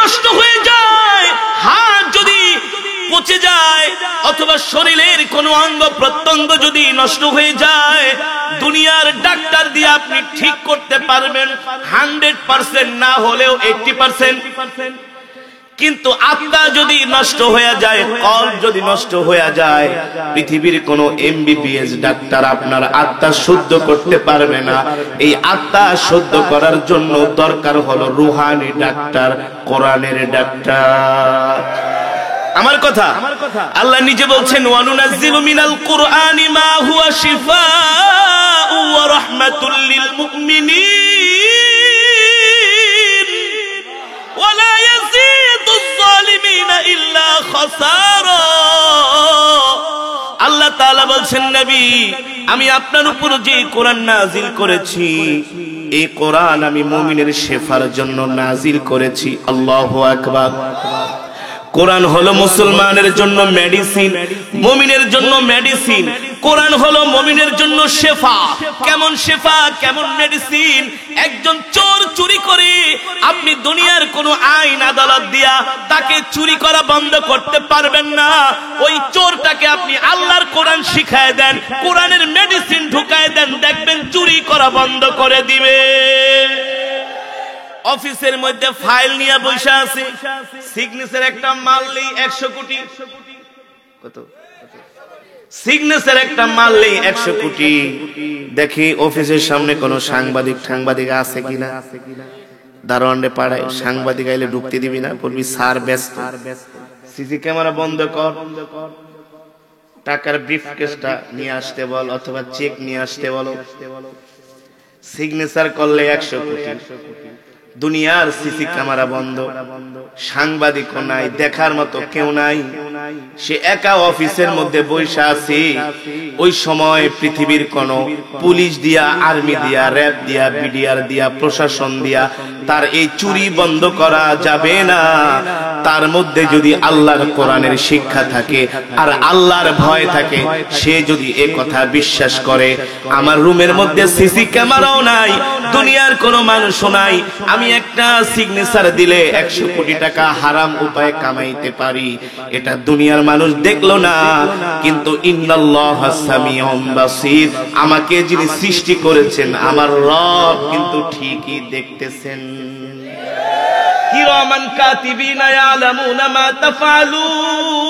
নষ্ট হয়ে যায়, হাত যদি পচে যায়, অথবা শরীরের কোনো অঙ্গ প্রত্যঙ্গ যদি নষ্ট হয়ে যায়, দুনিয়ার ডাক্তার দিয়ে আপনি ঠিক করতে পারবেন 100%, না হলেও 80%। কিন্তু আত্মা যদি নষ্ট হয়ে যায়, কলব যদি নষ্ট হয়ে যায়, পৃথিবীর কোনো MBBS ডাক্তার আপনার আত্মা শুদ্ধ করতে পারবে না। এই আত্মা শুদ্ধ করার জন্য দরকার হলো রুহানি ডাক্তার, কোরআনের ডাক্তার। আমার কথা আল্লাহ নিজে বলছেন, ওয়ানুনাজ্জিলু মিনাল কুরআনি মা হুয়া শিফাউ ওয়া রাহমাতুল লিল মুমিনিন ওয়া লা ইয়াজিদুজ যালিমিনা ইল্লা খাসারা। আল্লাহ তাআলা বলছেন, নবী আমি আপনার উপর যে কোরআন নাজিল করেছি, এই কোরআন আমি মুমিনের শেফার জন্য নাজিল করেছি। আল্লাহু আকবার। কোরআন হলো মুসলমানের জন্য মেডিসিন, মুমিনের জন্য মেডিসিন। কোরআন হলো মুমিনের জন্য শেফা। কেমন শেফা, কেমন মেডিসিন? একজন চোর চুরি করে, আপনি দুনিয়ার কোনো আইন আদালত দিয়া তাকে চুরি করা বন্ধ করতে পারবেন না। ওই চোরটাকে আপনি আল্লাহর কোরআন শিখায় দেন, কোরআনের মেডিসিন ঢুকায় দেন, দেখবেন চুরি করা বন্ধ করে দিবে। অফিসের মধ্যে ফাইল নিয়ে বসে আছে, সিগনেচার একটা মারলেই 100 কোটি। কত সিগনেচার একটা মারলেই 100 কোটি। দেখি অফিসের সামনে কোন সাংবাদিক আছে কিনা। দারোয়ানরে পাড়ায় সাংবাদিক আইলে ঢুকতে দিবি না, বলবি স্যার ব্যস্ত, সিসি ক্যামেরা বন্ধ কর, টাকার ব্রিফকেসটা নিয়ে আসতে বল, অথবা চেক নিয়ে আসতে বলো। সিগনেচার করলে 100 কোটি। দুনিয়ার সিসি ক্যামেরা বন্ধ, সাংবাদিকও নাই, দেখার মতো কেউ নাই, সে একা অফিসের মধ্যে বসে আছে। ওই সময় পৃথিবীর কোন পুলিশ দিয়া, আর্মি দিয়া, র্যাব দিয়া, বিডিআর দিয়া, প্রশাসন দিয়া তার এই চুরি বন্ধ করা যাবে না। তার মধ্যে যদি আল্লাহর কোরআনের শিক্ষা থাকে আর আল্লাহর ভয় থাকে, সে যদি এ কথা বিশ্বাস করে, আমার রুমের মধ্যে সিসি ক্যামেরাও নাই, দুনিয়ার কোনো মানুষও নাই, আমি একটা সিগনেচার দিলে 100 কোটি টাকা হারাম উপায়ে কামাইতে পারি, এটা দুনিয়ার মানুষ দেখলো না, কিন্তু ইন্নাল্লাহা সামিউন বাসীর, আমাকে যিনি সৃষ্টি করেছেন আমার রব কিন্তু ঠিকই দেখতেছেন। কিরামান কাতিবিনা ইয়ালামুনা মা তাফআলুন,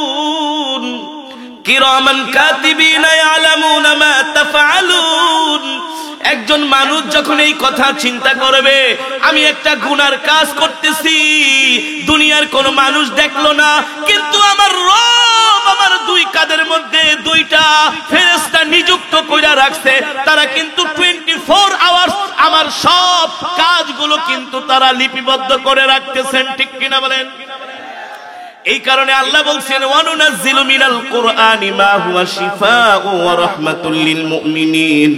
কিরামান কাতিবিনা ইয়ালামুনা মা তাফআলুন। একজন মানুষ যখন এই কথা চিন্তা করবে, আমি একটা গুনার কাজ করতেছি, দুনিয়ার কোন মানুষ দেখলো না, কিন্তু আমার রব আমার দুই কাঁধের মধ্যে 2টা ফেরেশতা নিযুক্ত কইরা রাখছে, তারা কিন্তু 24 আওয়ার্স আমার সব কাজগুলো কিন্তু তারা লিপিবদ্ধ করে রাখতেছেন। ঠিক কিনা বলেন? এই কারণে আল্লাহ বলছেন, ওয়ানুনাজ্জিলু মিনাল কুরআনি মা হুয়া শিফাউ ওয়া রাহমাতুল লিল মুমিনিন।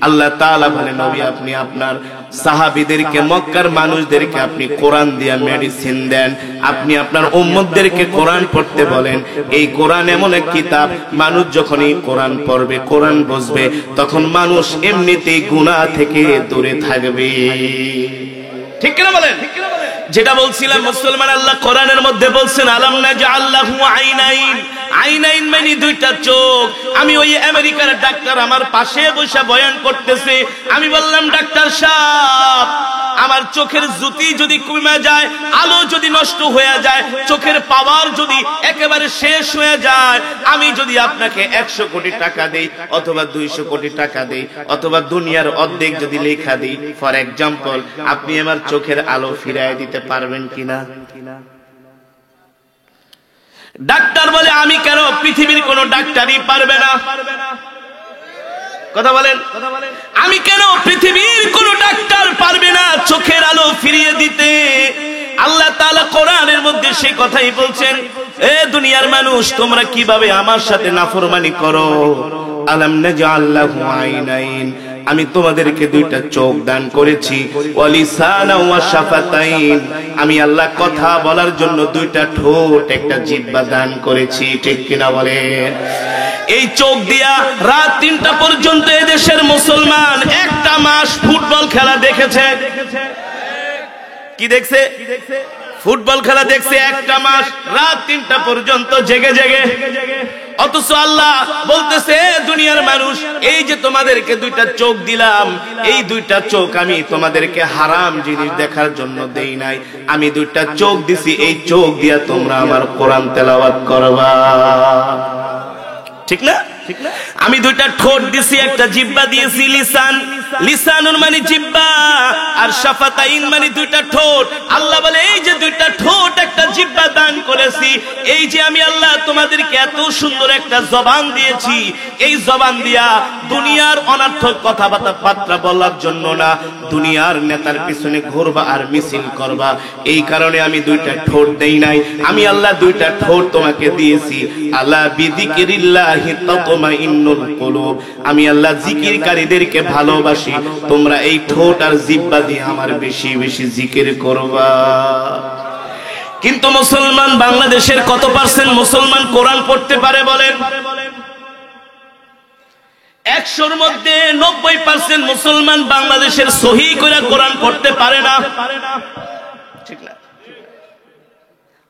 আল্লাহ তাআলা বলেন, নবী আপনি আপনার সাহাবীদেরকে, মক্কার মানুষদেরকে আপনি কোরআন দিয়া মেডিসিন দেন, আপনি আপনার উম্মতদেরকে কোরআন পড়তে বলেন। এই কোরআন এমন এক কিতাব, মানুষ যখন এই কোরআন পড়বে, কোরআন বুঝবে, তখন মানুষ এমনিতেই গুনাহ থেকে দূরে থাকবে। ঠিক কিনা বলেন? যেটা বলছিলাম, মুসলমান আল্লাহ কোরআনের মধ্যে বলছেন, আলাম নাজআল লাহু আইনাইন। আইনাইন মানে 2টা চোখ। আমি ওই আমেরিকার ডাক্তার আমার পাশে বসে বয়ান করতেছে, আমি বললাম, ডাক্তার সাহেব আমার চোখের জ্যোতি যদি কমে যায়, আলো যদি নষ্ট হয়ে যায়, চোখের পাওয়ার যদি একেবারে শেষ হয়ে যায়, আমি যদি আপনাকে 100 কোটি টাকা দেই, অথবা 200 কোটি টাকা দেই, অথবা দুনিয়ার অর্ধেক যদি লেখা দিই, ফর এক্সাম্পল, আপনি আমার চোখের আলো ফিরিয়ে দিতে পারবেন কিনা? ডাক্তার বলে, আমি কেন? পৃথিবীর কোন ডাক্তারই পারবে না। কথা বলেন, আমি কেন? পৃথিবীর কোন ডাক্তার পারবে না চোখের আলো ফিরিয়ে দিতে। আল্লাহ তাআলা কোরআনের মধ্যে সেই কথাই বলছেন, এ দুনিয়ার মানুষ, তোমরা কিভাবে আমার সাথে নাফরমানি করো। আলাম নাজআল লাহু আইনাইন, আমি তোমাদেরকে 2টা চোখ দান করেছি, ওয়ালিসানা ওয়া শাফাতাইন, আমি আল্লাহ কথা বলার জন্য 2টা ঠোঁট, একটা জিহ্বা দান করেছি। ঠিক কিনা বলেন? এই চোখ দিয়া রাত 3টা পর্যন্ত এদেশের মুসলমান একটা মাস ফুটবল খেলা দেখেছে। কি দেখছে? ফুটবল খেলা দেখছে একটা মাস, রাত 3টা পর্যন্ত জেগে জেগে। অথচ আল্লাহ বলতেছে দুনিয়ার মানুষ, এই যে তোমাদেরকে 2টা চোখ দিলাম, এই 2টা চোখ আমি তোমাদেরকে হারাম জিনিস দেখার জন্য দেই নাই, আমি 2টা চোখ দিছি, এই চোখ দিয়া তোমরা আমার কোরআন তেলাওয়াত করবা। ঠিক না? আমি 2টা ঠোঁট দিছি, একটা জিহ্বা দিয়েছি, লিসান। লিসানুন মানে জিহ্বা, আর শাফাতাইন মানে 2টা ঠোঁট। আল্লাহ বলে এই যে 2টা ঠোঁট, একটা জিহ্বা দান করেছি, এই যে আমি আল্লাহ তোমাদেরকে এত সুন্দর একটা জবান দিয়েছি, এই জবান দিয়া দুনিয়ার অনর্থক কথাবার্তা বলার জন্য না, দুনিয়ার নেতার পিছনে ঘুরবা আর মিছিল করবা, এই কারণে আমি 2টা ঠোঁট দেই নাই। আমি আল্লাহ 2টা ঠোঁট তোমাকে দিয়েছি। আল্লাহ বিযিকিরিল্লাহি তাতমাইন্নুল কুলুব, আমি আল্লাহ জিকিরকারীদেরকে ভালোবাসি, তোমরা এই ঠোঁট আর জিহ্বা দিয়ে আমার বেশি বেশি জিকির করবা। কিন্তু মুসলমান বাংলাদেশের কত পার্সেন্ট মুসলমান কোরআন পড়তে পারে বলেন? 100-র মধ্যে 90% মুসলমান বাংলাদেশের সহি করে কোরআন পড়তে পারে না। ঠিক না?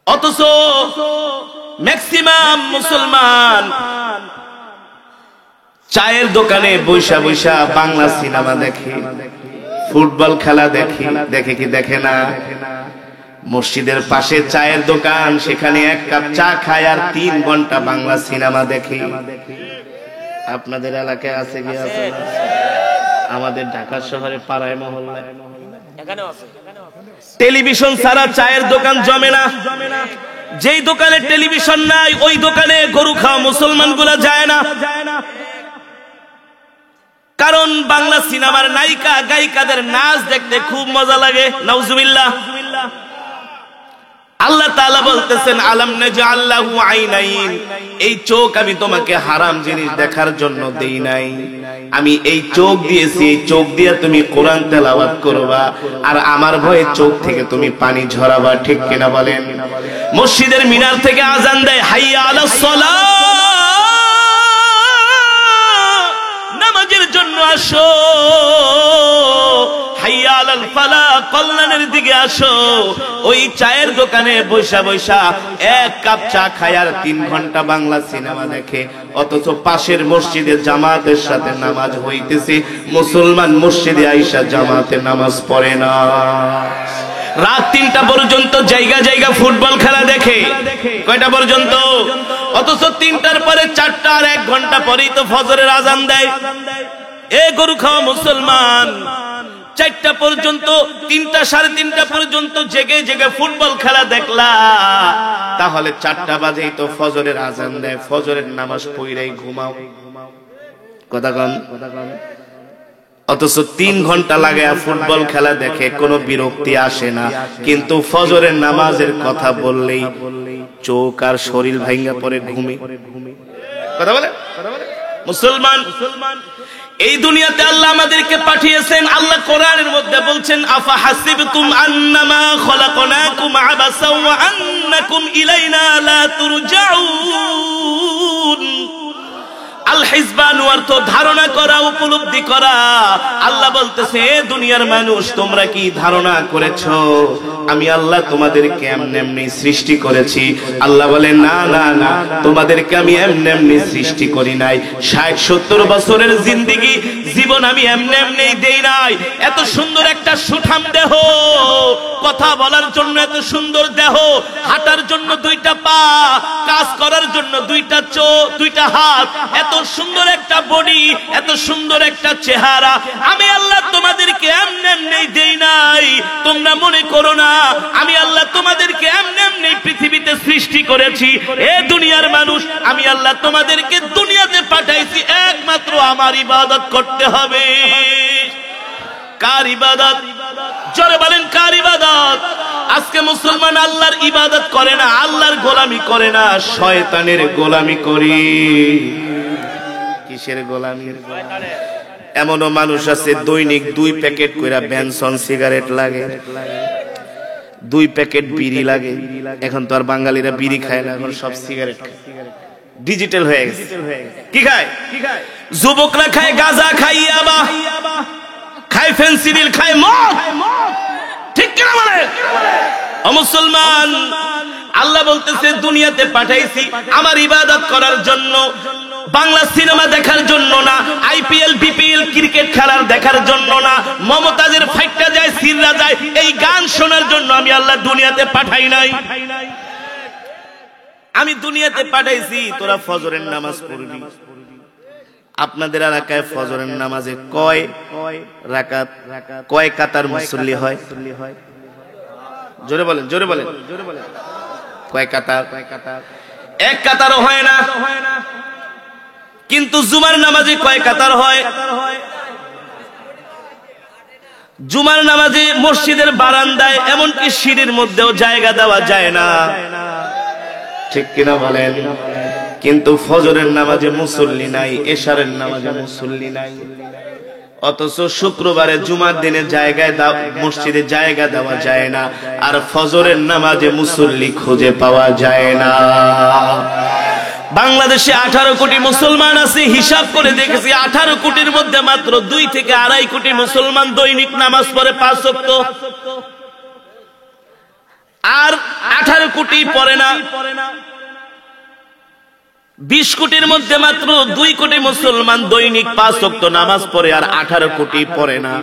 অথচ ম্যাক্সিমাম মুসলমান চায়ের দোকানে বৈশা বৈশা বাংলা সিনেমা দেখে, ফুটবল খেলা দেখে, দেখে কি দেখে না? মসজিদের পাশে চায়ের দোকান, সেখানে 1 কাপ চা খায় আর 3 ঘন্টা বাংলা সিনেমা দেখে। আপনাদের এলাকায় আছে কি আছে? আমাদের ঢাকা শহরে পাড়ায় মহল্লায় এখানেও আছে। টেলিভিশন ছাড়া চায়ের দোকান জমে না। যেই দোকানে টেলিভিশন নাই, ওই দোকানে গরু খাওয়া মুসলমান গুলা যায় না। কারণ বাংলা সিনেমার নায়িকা গায়িকাদের নাচ দেখতে খুব মজা লাগে। নাউজুবিল্লাহ। আল্লাহ তাআলা বলতেছেন আলাম নাজআল লাহু আইনাইন, এই চোখ আমি তোমাকে হারাম জিনিস দেখার জন্য দেই নাই, আমি এই চোখ দিয়েছি, এই চোখ দিয়ে তুমি কোরআন তেলাওয়াত করবা, আর আমার ভয়ে চোখ থেকে তুমি পানি ঝরাবা। ঠিক কিনা বলেন? মসজিদের মিনার থেকে আজান দেয়, হাইয়া আলাস সালাহ, নামাজের জন্য আসো, হাইয়া আলাল ফালাহ, কল্যাণের দিকে আসো। ওই চায়ের দোকানে বৈশা বৈশা 1 কাপ চা খায় আর 3 ঘন্টা বাংলা সিনেমা দেখে। অথচ পাশের মসজিদে জামাতের সাথে নামাজ হইতেছে, মুসলমান মসজিদে আইসা জামাতে নামাজ পড়ে না। রাত 3টা পর্যন্ত জায়গা জায়গা ফুটবল খেলা দেখে। কয়টা পর্যন্ত? অথচ 3টার পরে 4টা আর 1 ঘন্টা পরেই তো ফজরের আজান দেয়। এ গরু খাওয়া মুসলমান 4টা পর্যন্ত, 3টা সাড়ে 3টা পর্যন্ত জেগে জেগে ফুটবল খেলা দেখলা, তাহলে 4টা বাজেই তো ফজরের আজান দেয়, ফজরের নামাজ পড়েই ঘুমাও। কথা কন। অথচ 3 ঘন্টা লাগায় ফুটবল খেলা দেখে, কোনো বিরক্তি আসে না। কিন্তু ফজরের নামাজের কথা বললেই চোখ আর শরীর ভাঙা পড়ে ঘুমে। কথা বলে মুসলমান। এই দুনিয়াতে আল্লাহ আমাদেরকে পাঠিয়েছেন। আল্লাহ কোরআনের মধ্যে বলছেন, আফা হাসিবতুম আন্নামা খলাকনাকুম আবাসা ওয়া আন্নাকুম ইলাইনা লা তুরজাউন। আল হিসবান অর্থ ধারণা করা, উপলব্ধি করা। আল্লাহ বলতেছে, এ দুনিয়ার মানুষ, তোমরা কি ধারণা করেছো আমি আল্লাহ তোমাদেরকে এমনি এমনি সৃষ্টি করেছি? আল্লাহ বলে, না না না, তোমাদেরকে আমি এমনি এমনি সৃষ্টি করি নাই। 60-70 বছরের জিন্দেগি জীবন আমি এমনি এমনি দেই নাই। এত সুন্দর একটা সুঠাম দেহ, কথা বলার জন্য এত সুন্দর দেহ, হাঁটার জন্য 2টা পা, কাজ করার জন্য 2টা চোখ, 2টা হাত, এত সুন্দর একটা বডি, এত সুন্দর একটা চেহারা আমি আল্লাহ তোমাদেরকে এমনি এমনি দেই নাই। তোমরা মনে করো না আমি আল্লাহ তোমাদেরকে এমনি এমনি পৃথিবীতে সৃষ্টি করেছি। এ দুনিয়ার মানুষ, আমি আল্লাহ তোমাদেরকে দুনিয়াতে পাঠাইছি একমাত্র আমার ইবাদত করতে হবে। কার ইবাদত? জোরে বলেন, কার ইবাদত? আজকে মুসলমান আল্লাহর ইবাদত করে না, আল্লাহর গোলামি করে না, শয়তানের গোলামি করে। কিসের গোলামি? এমনও মানুষ আছে দৈনিক 2 প্যাকেট কইরা বেনসন সিগারেট লাগে, 2 প্যাকেট বিড়ি লাগে। এখন তো আর বাঙালিরা বিড়ি খায় না, এখন সব সিগারেট খায়, ডিজিটাল হয়ে গেছে। কি খায়? যুবকরা খায় গাঁজা, খায় ইয়াবা, খায় ফেন্সিডিল, খায় মদ। ঠিক কিনা বলে? ও মুসলমান, আল্লাহ বলতেছে দুনিয়াতে পাঠাইছি আমার ইবাদত করার জন্য, বাংলা সিনেমা দেখার জন্য না, আইপিএল বিপিএল ক্রিকেট খেলার দেখার জন্য না, মমতাজের ফাইটটা যায় সিররা যায় এই গান শোনার জন্য আমি আল্লাহ দুনিয়াতে পাঠাই নাই। আমি দুনিয়াতে পাঠাইছি তোরা ফজরের নামাজ পড়বি। আপনাদের এলাকায় ফজরের নামাজে কয় রাকাত, কয় কাতার মুসল্লি হয়? জোরে বলেন, জোরে বলেন, কয় কাতার? এক কাতারও হয় না। কিন্তু জুমার নামাজে কয় কাতার হয়? জুমার নামাজে মসজিদের বারান্দায় এমনকি সিঁড়ির মধ্যেও জায়গা দেওয়া যায় না, ঠিক কিনা বলেন? কিন্তু ফজরের নামাজে মুসল্লি নাই, এশারের নামাজে মুসল্লি নাই। অথচ শুক্রবারে জুমার দিনে জায়গায় মসজিদে জায়গা দেওয়া যায় না, আর ফজরের নামাজে মুসল্লি খুঁজে পাওয়া যায় না। বাংলাদেশে 18 কোটি মুসলমান আছে, হিসাব করে দেখেছি 18 কোটির মধ্যে মাত্র 2 থেকে 2.5 কোটি মুসলমান দৈনিক নামাজ পড়ে 5 ওয়াক্ত, আর 18 কোটি পড়ে না। 20 কোটির মধ্যে মাত্র 2 কোটি মুসলমান দৈনিক 5 ওয়াক্ত নামাজ পড়ে, আর 18 কোটি পড়ে না।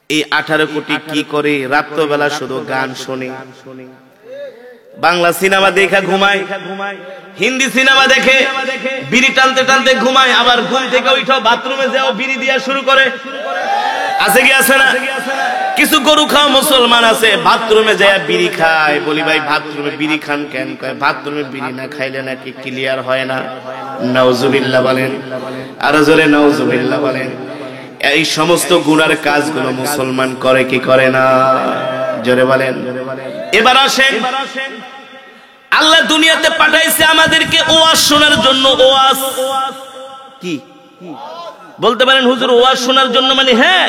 এই 18 কোটি কি করে? রাত্রবেলা শুধু গান শোনে, বাংলা সিনেমা দেখে ঘুমায়, হিন্দি সিনেমা দেখে বিড়ি টানতে টানতে ঘুমায়, আবার ঘুম থেকে উঠে বাথরুমে যাও বিড়ি দিয়া শুরু করে। আছে কি আছে না? কিছু গরু খাওয়া মুসলমান আছে, বাথরুমে যায় বিড়ি খায়। বলি ভাই বাথরুমে বিড়ি খান কেন? কয় বাথরুমে বিড়ি না খাইলে নাকি ক্লিয়ার হয় না। নাউজুবিল্লাহ বলেন, আরো জোরে নাউজুবিল্লাহ বলেন। এই সমস্ত গুনার কাজগুলো মুসলমান করে কি করে না? জোরে বলেন। এবার আসেন, আল্লাহ দুনিয়াতে পাঠাইছে আমাদেরকে ওয়াজ শোনার জন্য। ওয়াজ কি বলতে পারেন হুজুর? ওয়াজ শোনার জন্য মানে হ্যাঁ,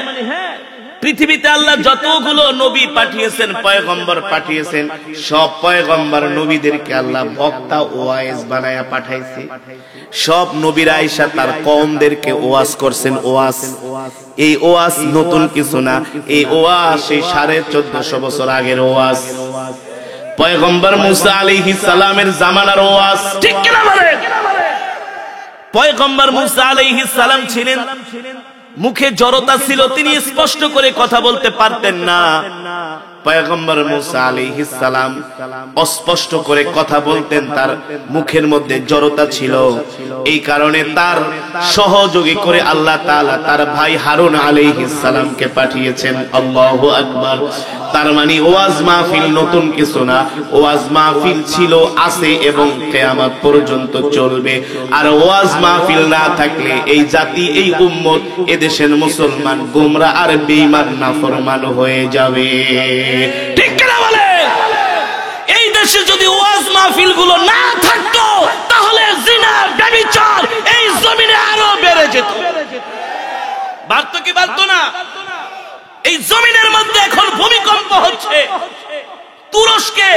পৃথিবীতে আল্লাহ যতগুলো নবী পাঠিয়েছেন, পয়গম্বর পাঠিয়েছেন, সব পয়গম্বর নবীদেরকে আল্লাহ বক্তা ওয়াইজ বানায়া পাঠাইছে। সব নবীরা আয়েশা তার কওমদেরকে ওয়াজ করছেন। ওয়াজ, এই ওয়াজ নতুন কিছু না, এই ওয়াজ সেই 1450 বছর আগের ওয়াজ। পয়গম্বর মুসা আলাইহিস সালামের জামানার ওয়াজ, ঠিক কিনা বলেন? পয়গম্বর মুসা আলাইহিস সালাম ছিলেন, মুখে জড়তা ছিল, তিনি স্পষ্ট করে কথা বলতে পারতেন না। পয়গম্বর মুসা আলাইহিস সালাম অস্পষ্ট করে কথা বলতেন, তার মুখের মধ্যে জড়তা ছিল। এই কারণে তার সহযোগী করে আল্লাহ তাআলা তার ভাই হারুন আলাইহিস সালামকে পাঠিয়েছেন। আল্লাহু আকবার। তার মানে ওয়াজ মাহফিল নতুন কিছু না, ওয়াজ মাহফিল ছিল, আছে এবং কিয়ামত পর্যন্ত চলবে। আর ওয়াজ মাহফিল না থাকলে এই জাতি, এই উম্মত, এদেশের মুসলমান গোমরা আর বেঈমান নাফরমান হয়ে যাবে, ঠিক কিনা বলে? এই দেশে যদি ওয়াজ মাহফিল গুলো না থাকতো তাহলে জিনা, ব্যভিচার এই জমিনে আরো বেড়ে যেত। বাড়তো কি বাড়তো না? এই জমিনের মধ্যে এখন ভূমিকম্প হচ্ছে। তুরস্কে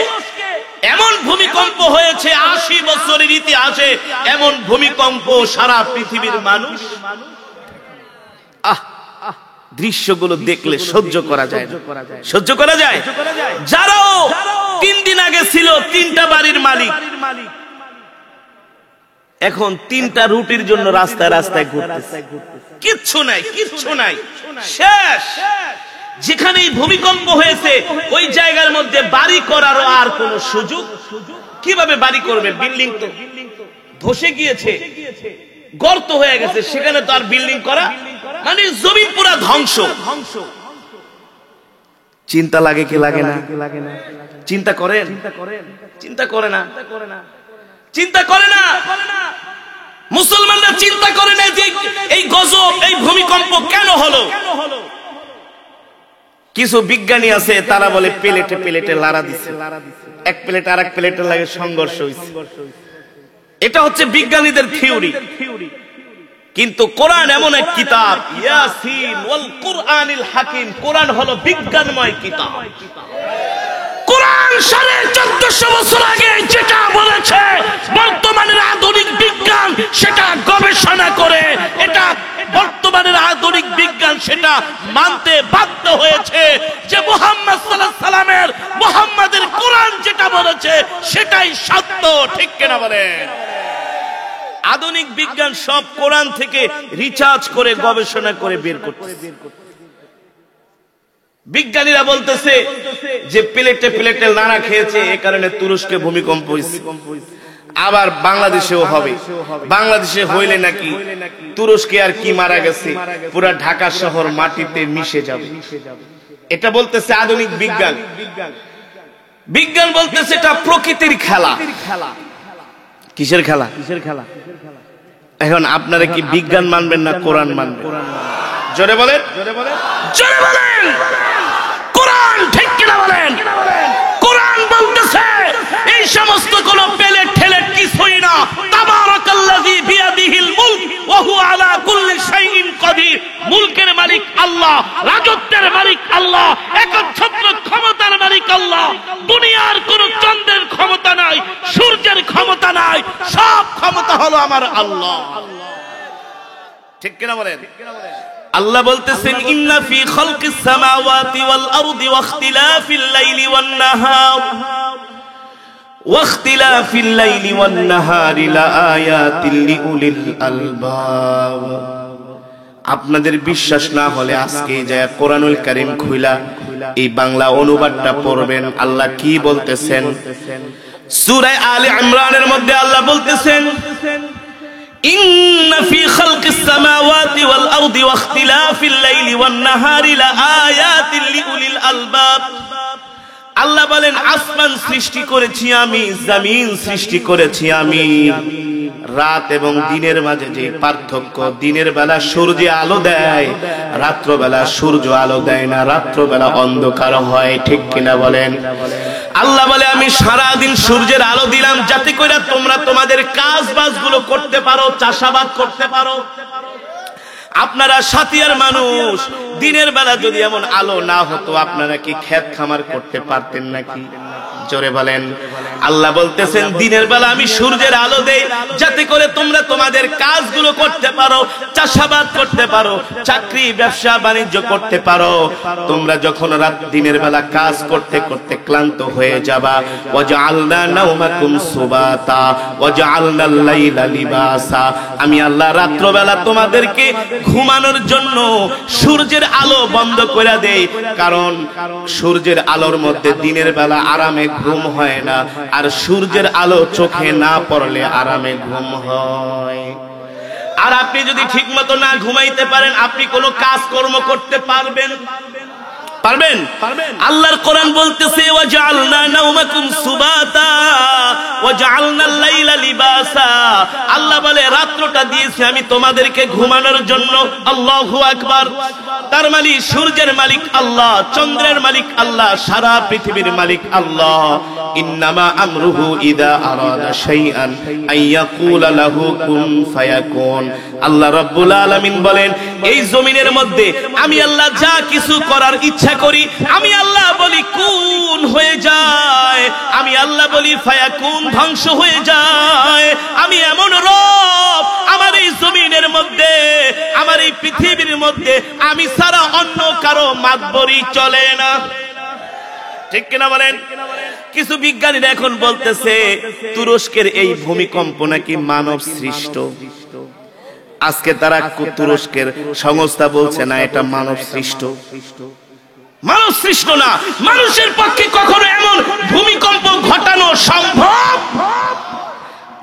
এমন ভূমিকম্প হয়েছে 80 বছরের ইতিহাসে, এমন ভূমিকম্প সারা পৃথিবীর মানুষ দৃশ্যগুলো দেখলে সহ্য করা যায় না, সহ্য করা যায়। যারাও 3 দিন আগে ছিল 3টা বাড়ির মালিক, এখন 3টা রুটির জন্য রাস্তায় রাস্তায় ঘুরতেছে। কিচ্ছু নাই, কিচ্ছু নাই, শেষ। যেখানেই ভূমিকম্প হয়েছে ওই জায়গার মধ্যে বাড়ি করারও আর কোন সুযোগ। কিভাবে বাড়ি করবে? বিল্ডিং তো ধসে গিয়েছে, গর্ত হয়ে গেছে, সেখানে তো আর বিল্ডিং করা মানে জমি পুরা ধ্বংস। চিন্তা লাগে কি লাগে না? চিন্তা করেন? চিন্তা করে না, চিন্তা করে না। মুসলমানরা চিন্তা করে না যে এই গজব, এই ভূমিকম্প কেন হলো। কিছু বিজ্ঞানী আছে, তারা বলে প্লেটে প্লেটে লাড়া দিছে, এক প্লেট আর এক প্লেটের লাগে সংঘর্ষ হয়েছে। এটা হচ্ছে বিজ্ঞানীদের থিওরি। কিন্তু কোরআন এমন এক কিতাব, ইয়াসিন ওয়াল কুরআনিল হাকিম, কোরআন হলো বিজ্ঞানময় কিতাব। কোরআন 1450 বছর আগে যেটা বলেছে বর্তমানের আধুনিক বিজ্ঞান সেটা গবেষণা করে এটা বর্তমানের আধুনিক বিজ্ঞান সেটা মানতে বাধ্য হয়েছে যে মুহাম্মদ সাল্লাল্লাহু আলাইহি সেটাই সত্য, ঠিক কিনা বলেন? আধুনিক বিজ্ঞান সব কোরআন থেকে রিসার্চ করে গবেষণা করে বের করতেছে। বিজ্ঞানীরা বলতেছে যে প্লেটে প্লেটে নাড়া খেয়েছে, এ কারণে তুরস্কে ভূমিকম্প হয়েছে। আবার বাংলাদেশেও হবে, বাংলাদেশে হইলে নাকি তুরস্কে আর কি মারা গেছে, পুরা ঢাকা শহর মাটিতে মিশে যাবে। এটা বলতেছে আধুনিক বিজ্ঞান। বিজ্ঞান বলতেছে এটা প্রকৃতির খেলা। কিসের খেলা? এখন আপনারা কি বিজ্ঞান মানবেন না কোরআন মানবেন? জোরে বলেন, জোরে বলেন। কোরআন ঠিক কিনা বলেন? কোরআন বলতেছে এই সমস্ত কোন প্লেট ঠেলেট কিছুই না। তাবারাকাল্লাযী বিয়াদিহিল মুলক ওয়া হুয়া আলা কুল্লি শাইইন কাদির। মুলকের মালিক আল্লাহ, রাজত্বের মালিক আল্লাহ, একচ্ছত্র ক্ষমতার মালিক আল্লাহ। দুনিয়ার কোন চন্দ্রের ক্ষমতা নাই, সূর্যের ক্ষমতা নাই, সব ক্ষমতা হলো আমার আল্লাহ। ঠিক কিনা বলেন? আল্লাহ বলতেছেন ইন্না ফি খালকিস সামাওয়াতি ওয়াল আরদি ওয়াখতিলাফিল লাইলি ওয়ান নাহার ওয়াখতিলাফিল লাইলি ওয়ান নাহারি লাআয়াতিল লিউলিল আলবাব। আপনাদের বিশ্বাস না হলে আজকে যায় কোরআনুল কারীম খুইলা এই বাংলা অনুবাদটা পড়বেন। আল্লাহ কি বলতেছেন? সূরা আলে ইমরানের মধ্যে আল্লাহ বলতেছেন ইন্না ফি খালকিস সামাওয়াতি ওয়াল আরদি ওয়াখতিলাফিল লাইলি ওয়ান নাহারি লাআয়াতিল লিউলিল আলবাব। আল্লাহ বলেন আসমান সৃষ্টি করেছি আমি, জমিন সৃষ্টি করেছি আমি। রাত এবং দিনের মাঝে যে পার্থক্য, দিনের বেলা সূর্য আলো দেয়, রাত্র বেলা সূর্য আলো দেয় না, রাত্র বেলা অন্ধকার হয়, ঠিক কিনা বলেন? আল্লাহ বলে আমি সারা দিন সূর্যের আলো দিলাম যাতে করে তোমরা তোমাদের কাজ বাজগুলো করতে পারো, চাষাবাদ করতে পারো। আপনারা সাতিয়ার মানুষ, দিনের বেলা যদি এমন আলো না হতো আপনারা কি ক্ষেত খামার করতে পারতেন নাকি? জোরে বলেন। আল্লাহ বলতেছেন দিনের বেলা আমি সূর্যের আলো দেই যাতে করে তোমরা তোমাদের কাজগুলো করতে পারো, চাষাবাদ করতে পারো, চাকরি ব্যবসা বাণিজ্য করতে পারো। তোমরা যখন রাত দিনের বেলা কাজ করতে করতে ক্লান্ত হয়ে যাবা, ওয়াজআলনা নাওমাকুম সুবাতা ওয়াজআলনাল লাইলা লিবাসা। আমি আল্লাহ রাত্র বেলা তোমাদেরকে ঘুমানোর জন্য সূর্যের আলো বন্ধ করে দেই, কারণ সূর্যের আলোর মধ্যে দিনের বেলা আরামে ঘুম হয় না, আর সূর্যের আলো চোখে না পড়লে আরামে ঘুম হয়। আর আপনি যদি ঠিক মতো না ঘুমাইতে পারেন, আপনি কোনো কাজ কর্ম করতে পারবেন? পারবেন? আল্লাহর কোরআন বলতেছে ওয়াজআলনা নাওমাকুম সুবাতা ওয়াজআলনাল লাইলা লিবাসা। আল্লাহ বলে রাত্রটা দিয়েছি আমি তোমাদেরকে ঘুমানোর জন্য। আল্লাহু আকবার। তার মালিক সূর্যের মালিক আল্লাহ, চন্দ্রের মালিক আল্লাহ, সারা পৃথিবীর মালিক আল্লাহ। ইন্নামা আমরুহু ইযা আরাদা শাইআন আইয়াকুলা লাহু কুন ফায়াকুন। আল্লাহ রাব্বুল আলামিন বলেন এই জমিনের মধ্যে আমি আল্লাহ যা কিছু করার ইচ্ছা করি, আমি আল্লাহ বলি কুন হয়ে যায়, আমি আল্লাহ বলি ফায়াকুন ধ্বংস হয়ে যায়। আমি এমন রব, আমার এই জমিনের মধ্যে, আমার এই পৃথিবীর মধ্যে আমি ছাড়া অন্য কারো মাতবরি চলে না, ঠিক কিনা বলেন? কিছু বিজ্ঞানীরা এখন বলতেছে তুরস্কের এই ভূমিকম্প নাকি মানব সৃষ্ট। আজকে তারা তুরস্কের সংস্থা বলছে না এটা মানব সৃষ্ট। মানব সৃষ্ট না, মানুষের পক্ষে কখনো এমন ভূমিকম্প ঘটানো সম্ভব?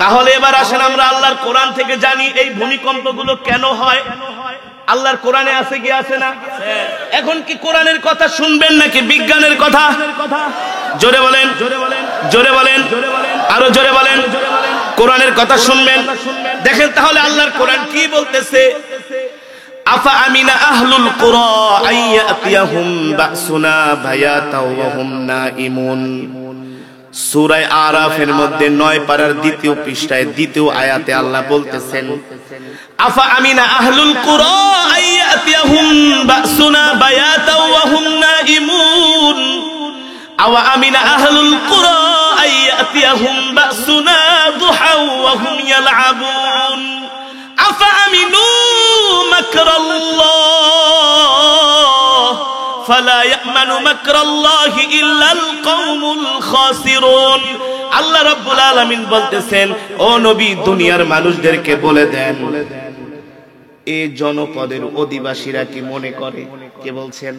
তাহলে এবার আসেন আমরা আল্লাহর কোরআন থেকে জানি এই ভূমিকম্পগুলো কেন হয়। আল্লাহর কোরআনে আছে কি আছে না? এখন কি কোরআনের কথা শুনবেন নাকি বিজ্ঞানের কথা? জোরে বলেন, জোরে বলেন, আরো জোরে বলেন। কোরআনের কথা শুনবেন। দেখেন তাহলে আল্লাহর কোরআন কি বলতেছে। আফা আমিনা আহলুল কুরা আইয়াতিয়াহুম বাসুনা বায়াতাও ওয়া হুম নাইমুন। সূরা আরাফের মধ্যে 9 পারার 2য় পৃষ্ঠায় 2য় আয়াতে আল্লাহ বলতেছেন আফা আমিনা আহলুল কুরা আইয়াতিয়াহুম বাসুনা বায়াতাও ওয়া হুম নাইমুন আওয়া আমিনা আহলুল কুরা আইয়াতিয়াহুম বাসুনা দুহাও ওয়া হুম ইয়ালআবুন আফা আমিনু মাকরাল্লাহ ফালা ইয়ামানু মাকরাল্লাহি ইল্লাল কওমুল খাসিরুন। আল্লাহ রাব্বুল আলামিন বলতেছেন, ও নবী দুনিয়ার মানুষদেরকে বলে দেন, এই জনপদের অধিবাসীরা কি মনে করে, কে বলছেন?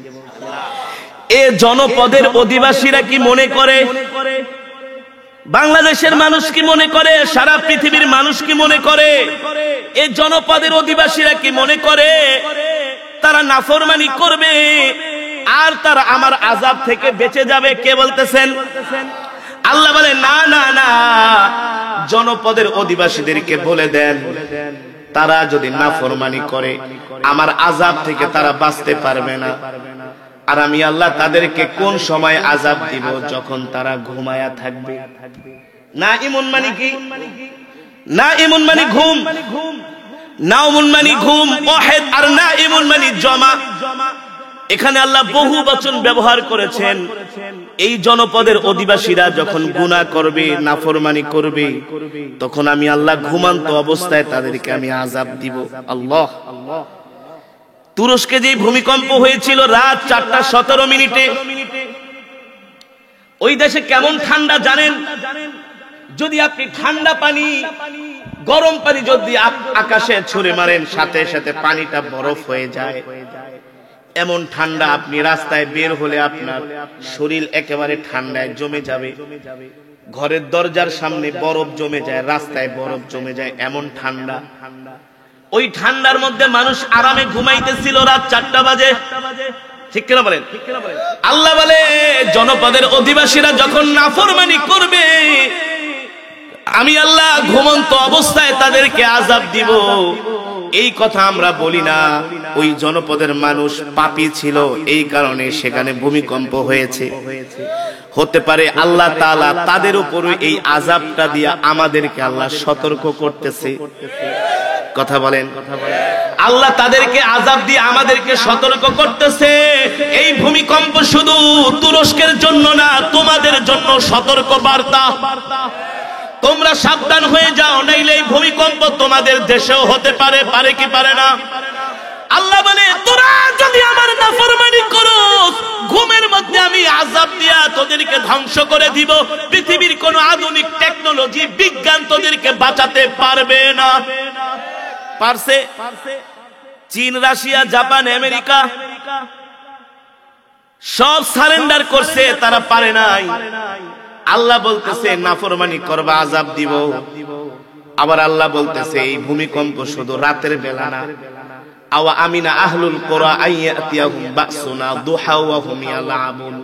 এই জনপদের অধিবাসীরা কি মনে করে, বাংলাদেশের মানুষ কি মনে করে, সারা পৃথিবীর মানুষ কি মনে করে, এই জনপদের অধিবাসীরা কি মনে করে তারা নাফরমানি করবে আর তারা আমার আযাব থেকে বেঁচে যাবে? কে বলতেছেন? আল্লাহ বলে না না না, জনপদের অধিবাসীদেরকে বলে দেন, তারা যদি নাফরমানি করে আমার আযাব থেকে তারা বাঁচতে পারবে না। আর আমি আল্লাহ তাদেরকে কোন সময় আযাব দিব? যখন তারা ঘুমায়া থাকবে। না ইমন মানে কি? না ইমন মানে ঘুম, নাউমুন মানে ঘুম ওয়াহিদ, আর না ইমন মানে জমা। এখানে আল্লাহ বহু বচন ব্যবহার করেছেন। এই জনপদের অধিবাসীরা যখন গুনাহ করবে, নাফরমানি করবে, তখন আমি আল্লাহ ঘুমান্ত অবস্থায় তাদেরকে আমি আযাব দিব। আল্লাহ, তুরস্কে যে ভূমিকম্প হয়েছিল রাত 4:17 ওই দেশে কেমন ঠান্ডা জানেন? যদি আপনি ঠান্ডা পানি, গরম পানি যদি আকাশে ছুঁড়ে মারেন, সাথে সাথে পানিটা বরফ হয়ে যায়। এমন ঠান্ডা, আপনি রাস্তায় বের হলে আপনার শরীর একেবারে ঠান্ডায় জমে যাবে। ঘরের দরজার সামনে বরফ জমে যায়, রাস্তায় বরফ জমে যায়, এমন ঠান্ডা। ওই ঠান্ডার মধ্যে মানুষ আরামে ঘুমাইতেছিল রাত 4টা বাজে। ঠিক কিনা বলেন? আল্লাহ বলে জনপদের অধিবাসীরা যখন নাফরমানি করবে, আমি আল্লাহ ঘুমন্ত অবস্থায় তাদেরকে আযাব দিব। এই কথা আমরা বলি না, ওই জনপদের মানুষ পাপী ছিল, এই কারণে সেখানে ভূমিকম্প হয়েছে। হতে পারে আল্লাহ তাআলা তাদের উপরে এই আযাবটা দিয়ে আমাদেরকে আল্লাহ সতর্ক করতেছে। কথা বলেন, আল্লাহ তাদেরকে আযাব দিয়ে আমাদেরকে সতর্ক করতেছে। এই ভূমিকম্প শুধু তুরস্কের জন্য না, তোমাদের জন্য সতর্ক বার্তা। তোমরা সাবধান হয়ে যাও, নাইলে এই ভূমিকম্প তোমাদের দেশেও হতে পারে। পারে কি পারে না? আল্লাহ বলে তোরা যদি আমার নাফরমানি করো, ঘুমের মধ্যে আমি আযাব দিয়া তোদেরকে ধ্বংস করে দিব। পৃথিবীর কোন আধুনিক টেকনোলজি, বিজ্ঞান তোদেরকে বাঁচাতে পারবে না। পারছে? চীন, রাশিয়া, জাপান, আমেরিকা সব সারেন্ডার করছে, তারা পারে নাই। আল্লাহ বলতেছে নাফরমানি করবা, আযাব দিব। আবার আল্লাহ বলতেছে এই ভূমিকম্প শুধু রাতের বেলা না। আওয়া আমিনা আহলুল কুরা আইয়াতিয়াহুম বাসুনা দুহা ওয়া হুম ইয়ালাবুন।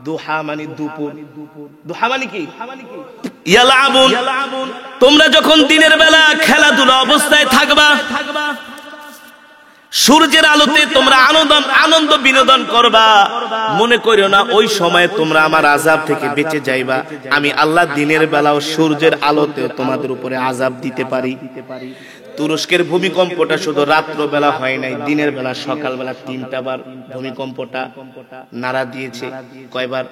দুহা মানে দুপুর, দুহা মানে কি? ইয়ালাবুন। তোমরা যখন দিনের বেলা খেলাধুলা অবস্থায় থাকবা, সূর্যের আলোতে তোমরা আনন্দ বিনোদন করবা, মনে করিও না ওই সময় তোমরা আমার আযাব থেকে বেঁচে যাইবা। আমি আল্লাহ দিনের বেলাও সূর্যের আলোতে তোমাদের উপরে আযাব দিতে পারি। তুরস্কের ভূমিকম্পটা শুধু রাত্র বেলা হয় নাই, দিনের বেলা, সকাল বেলা 3টা বার ভূমিকম্পটা নাড়া দিয়েছে। কয়বার?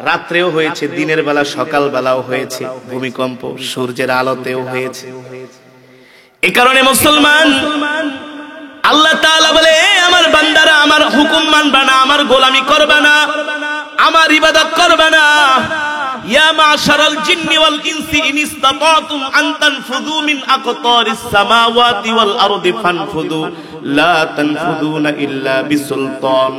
রাত্রেও হয়েছে, দিনের বেলা, সকাল বেলাও হয়েছে ভূমিকম্প, সূর্যের আলোতেও হয়েছে। এই কারণে মুসলমান, আল্লাহ তাআলা বলে আমার বান্দারা আমার হুকুম মানবা না, আমার গোলামি করবা না, আমার ইবাদত করবা না। ইয়া মাশারাল জিন্নি ওয়াল ইনসি ইন ইসতাতাতুম আন তানফুযু মিন আকতারিস সামাওয়াতি ওয়াল আরদি ফানফুযু লা তানফুযুনা ইল্লা বিসুলতান।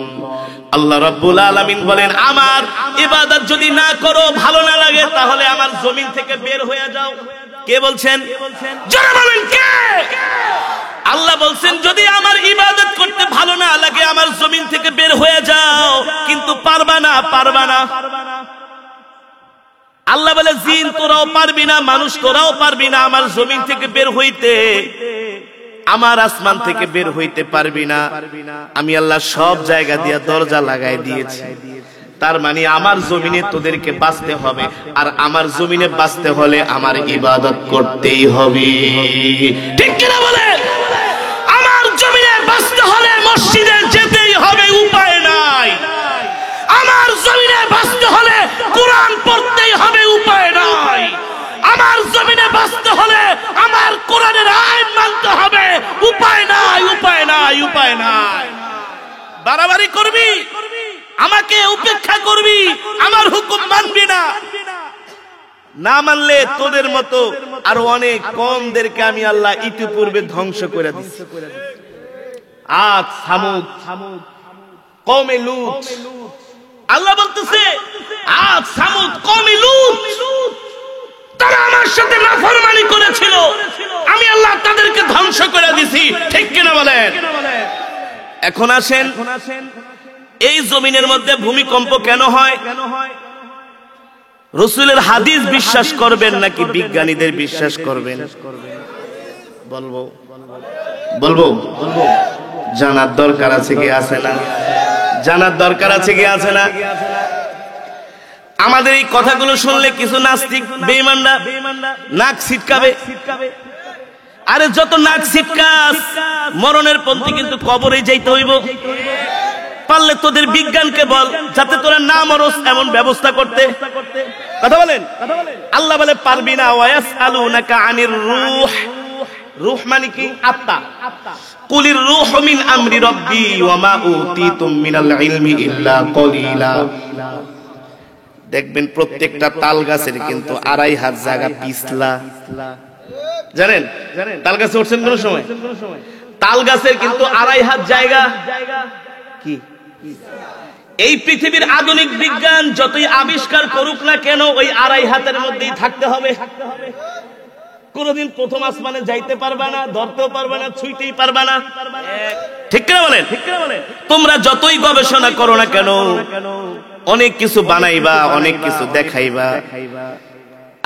আল্লাহ রাব্বুল আলামিন বলেন আমার ইবাদত যদি না করো, ভালো না লাগে, তাহলে আমার জমিন থেকে বের হয়ে যাও। কে বলছেন? জোরে বলেন কে? আল্লাহ বলছেন যদি আমার ইবাদত করতে ভালো না লাগে, আমার জমিন থেকে বের হয়ে যাও। কিন্তু পারবা না, পারবা না। আল্লাহ বলে জিন তোরাও পারবি না, মানুষ তোরাও পারবি না আমার জমিন থেকে বের হইতে, আমার আসমান থেকে বের হইতে পারবি না। আমি আল্লাহ সব জায়গা দিয়ে দরজা লাগাই দিয়েছি। তার মানে আমার জমিনে তোদেরকে বাঁচতে হবে, আর আমার জমিনে বাঁচতে হলে আমার ইবাদত করতেই হবে। ঠিক কিনা বলেন? আমার জমিনে বাঁচতে হলে মসজিদে যেতেই হবে, উপায় নাই। আমার জমিনে বাঁচতে হলে কোরআন পড়তেই হবে, উপায় নাই। আমার জমিনে বাঁচতে হলে আমার কোরআনের আইন মানতে হবে, উপায় নাই, উপায় নাই, উপায় নাই। বাড়াবাড়ি করবি, আমাকে উপেক্ষা করবি, আমার হুকুম মানবি না, না মানলে তোদের মতো আর অনেক কমদেরকে আমি আল্লাহ ইতিপূর্বে ধ্বংস করে দিচ্ছি। আদ, সামুদ, কওমে লূত, আল্লাহ বলতেছে আদ, সামুদ, কওমে লূত, তারা আমার সাথে নাফরমানি করেছিল, আমি আল্লাহ তাদেরকে ধ্বংস করে দিছি। ঠিক কিনা বলেন? এখন আসেন, এই জমিনের মধ্যে ভূমিকম্প কেন হয়? রাসূলের হাদিস বিশ্বাস করবেন নাকি বিজ্ঞানীদের বিশ্বাস করবেন? বলবো জানার দরকার আছে কি আছে না? জানার দরকার আছে কি আছে না? আমাদের এই কথাগুলো শুনলে কিছু নাস্তিক বেঈমানরা নাক ছিটকাবে। আরে যত নাক ছিটকাস, মরণের পন্থী কিন্তু কবরে যাইতে হইব। পারলে তোদের বিজ্ঞানকে বল যাতে তোরা না মরস এমন ব্যবস্থা করতে। কথা বলেন। আল্লাহ বলে পারবি না। ওয়ায়াসআলুনাকা আনির রূহ, রূহ মানে কি? আত্মা। কুলির রূহু মিন আমরি রাব্বি ওয়া মা উতিতুম মিনাল ইলমি ইল্লা কলিলা। দেখবেন প্রত্যেকটা তাল গাছের কিন্তু 2.5 হাত জায়গা পিছলা। জানেন তাল গাছে উঠছেন কোন সময়? তাল গাছের কিন্তু 2.5 হাত জায়গা কি? এই পৃথিবীর আধুনিক বিজ্ঞান যতই আবিষ্কার করুক না কেন, ওই 2.5 হাতের মধ্যেই থাকতে হবে। কোনদিন প্রথম আসমানে যাইতে পারবা না, ধরতেও পারবা না, ছুঁইতেই পারবা না। ঠিক কিনা বলেন? তোমরা যতই গবেষণা করো না কেন, অনেক কিছু বানাইবা, অনেক কিছু দেখাইবা,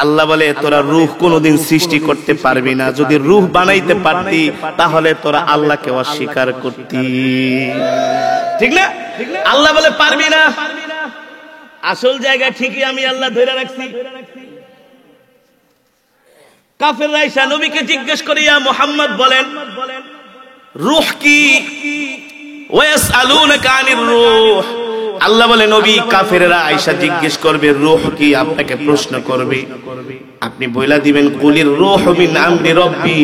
আল্লাহ বলে তোরা রূহ কোনদিন সৃষ্টি করতে পারবি না। যদি রূহ বানাইতে পারতি তাহলে তোরা আল্লাহকে অস্বীকার করতি। ঠিক না? আল্লাহ বলে পারবি না। আসল জায়গা ঠিকই আমি আল্লাহ ধরে রাখছি। কাফেররা এসে নবীকে জিজ্ঞেস করে, ইয়া মুহাম্মদ বলেন রূহ কি? ওয়ায়াসআলুনাকা আনির রূহ। আল্লাহ বলে নবী, কাফেররা আয়েশা জিজ্ঞেস করবে রূহ কি, আপনাকে প্রশ্ন করবে, আপনি বইলা দিবেন কুলির রূহু মিন আমরি রাব্বি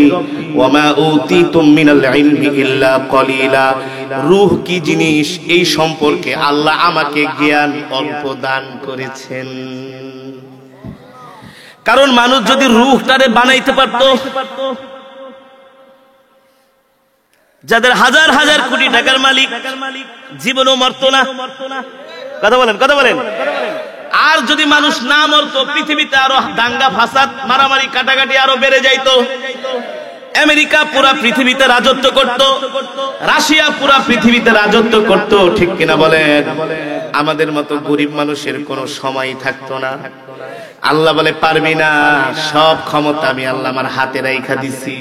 ওয়া মা উতিতুম মিনাল ইলমি ইল্লা কলিলা। রূহ কি জিনিস এই সম্পর্কে আল্লাহ আমাকে জ্ঞান অল্প দান করেছেন। কারণ মানুষ যদি রূহটারে বানাইতে পারতো, যাদের হাজার হাজার কোটি টাকার মালিক জীবনও মরতো না। কথা বলেন, কথা বলেন। আর যদি মানুষ না মরতো, পৃথিবীতে আরো দাঙ্গা ফাসাদ, মারামারি, কাটাকাটি আরো বেড়ে যাইতো। আমেরিকা পুরা পৃথিবীতে রাজত্ব করত, রাশিয়া পুরা পৃথিবীতে রাজত্ব করত। ঠিক কিনা বলেন? আমাদের মতো গরিব মানুষের কোনো সময় থাকতো না। আল্লাহ বলে পারবি না, সব ক্ষমতা আমি আল্লাহ আমার হাতে রাইখা দিছি।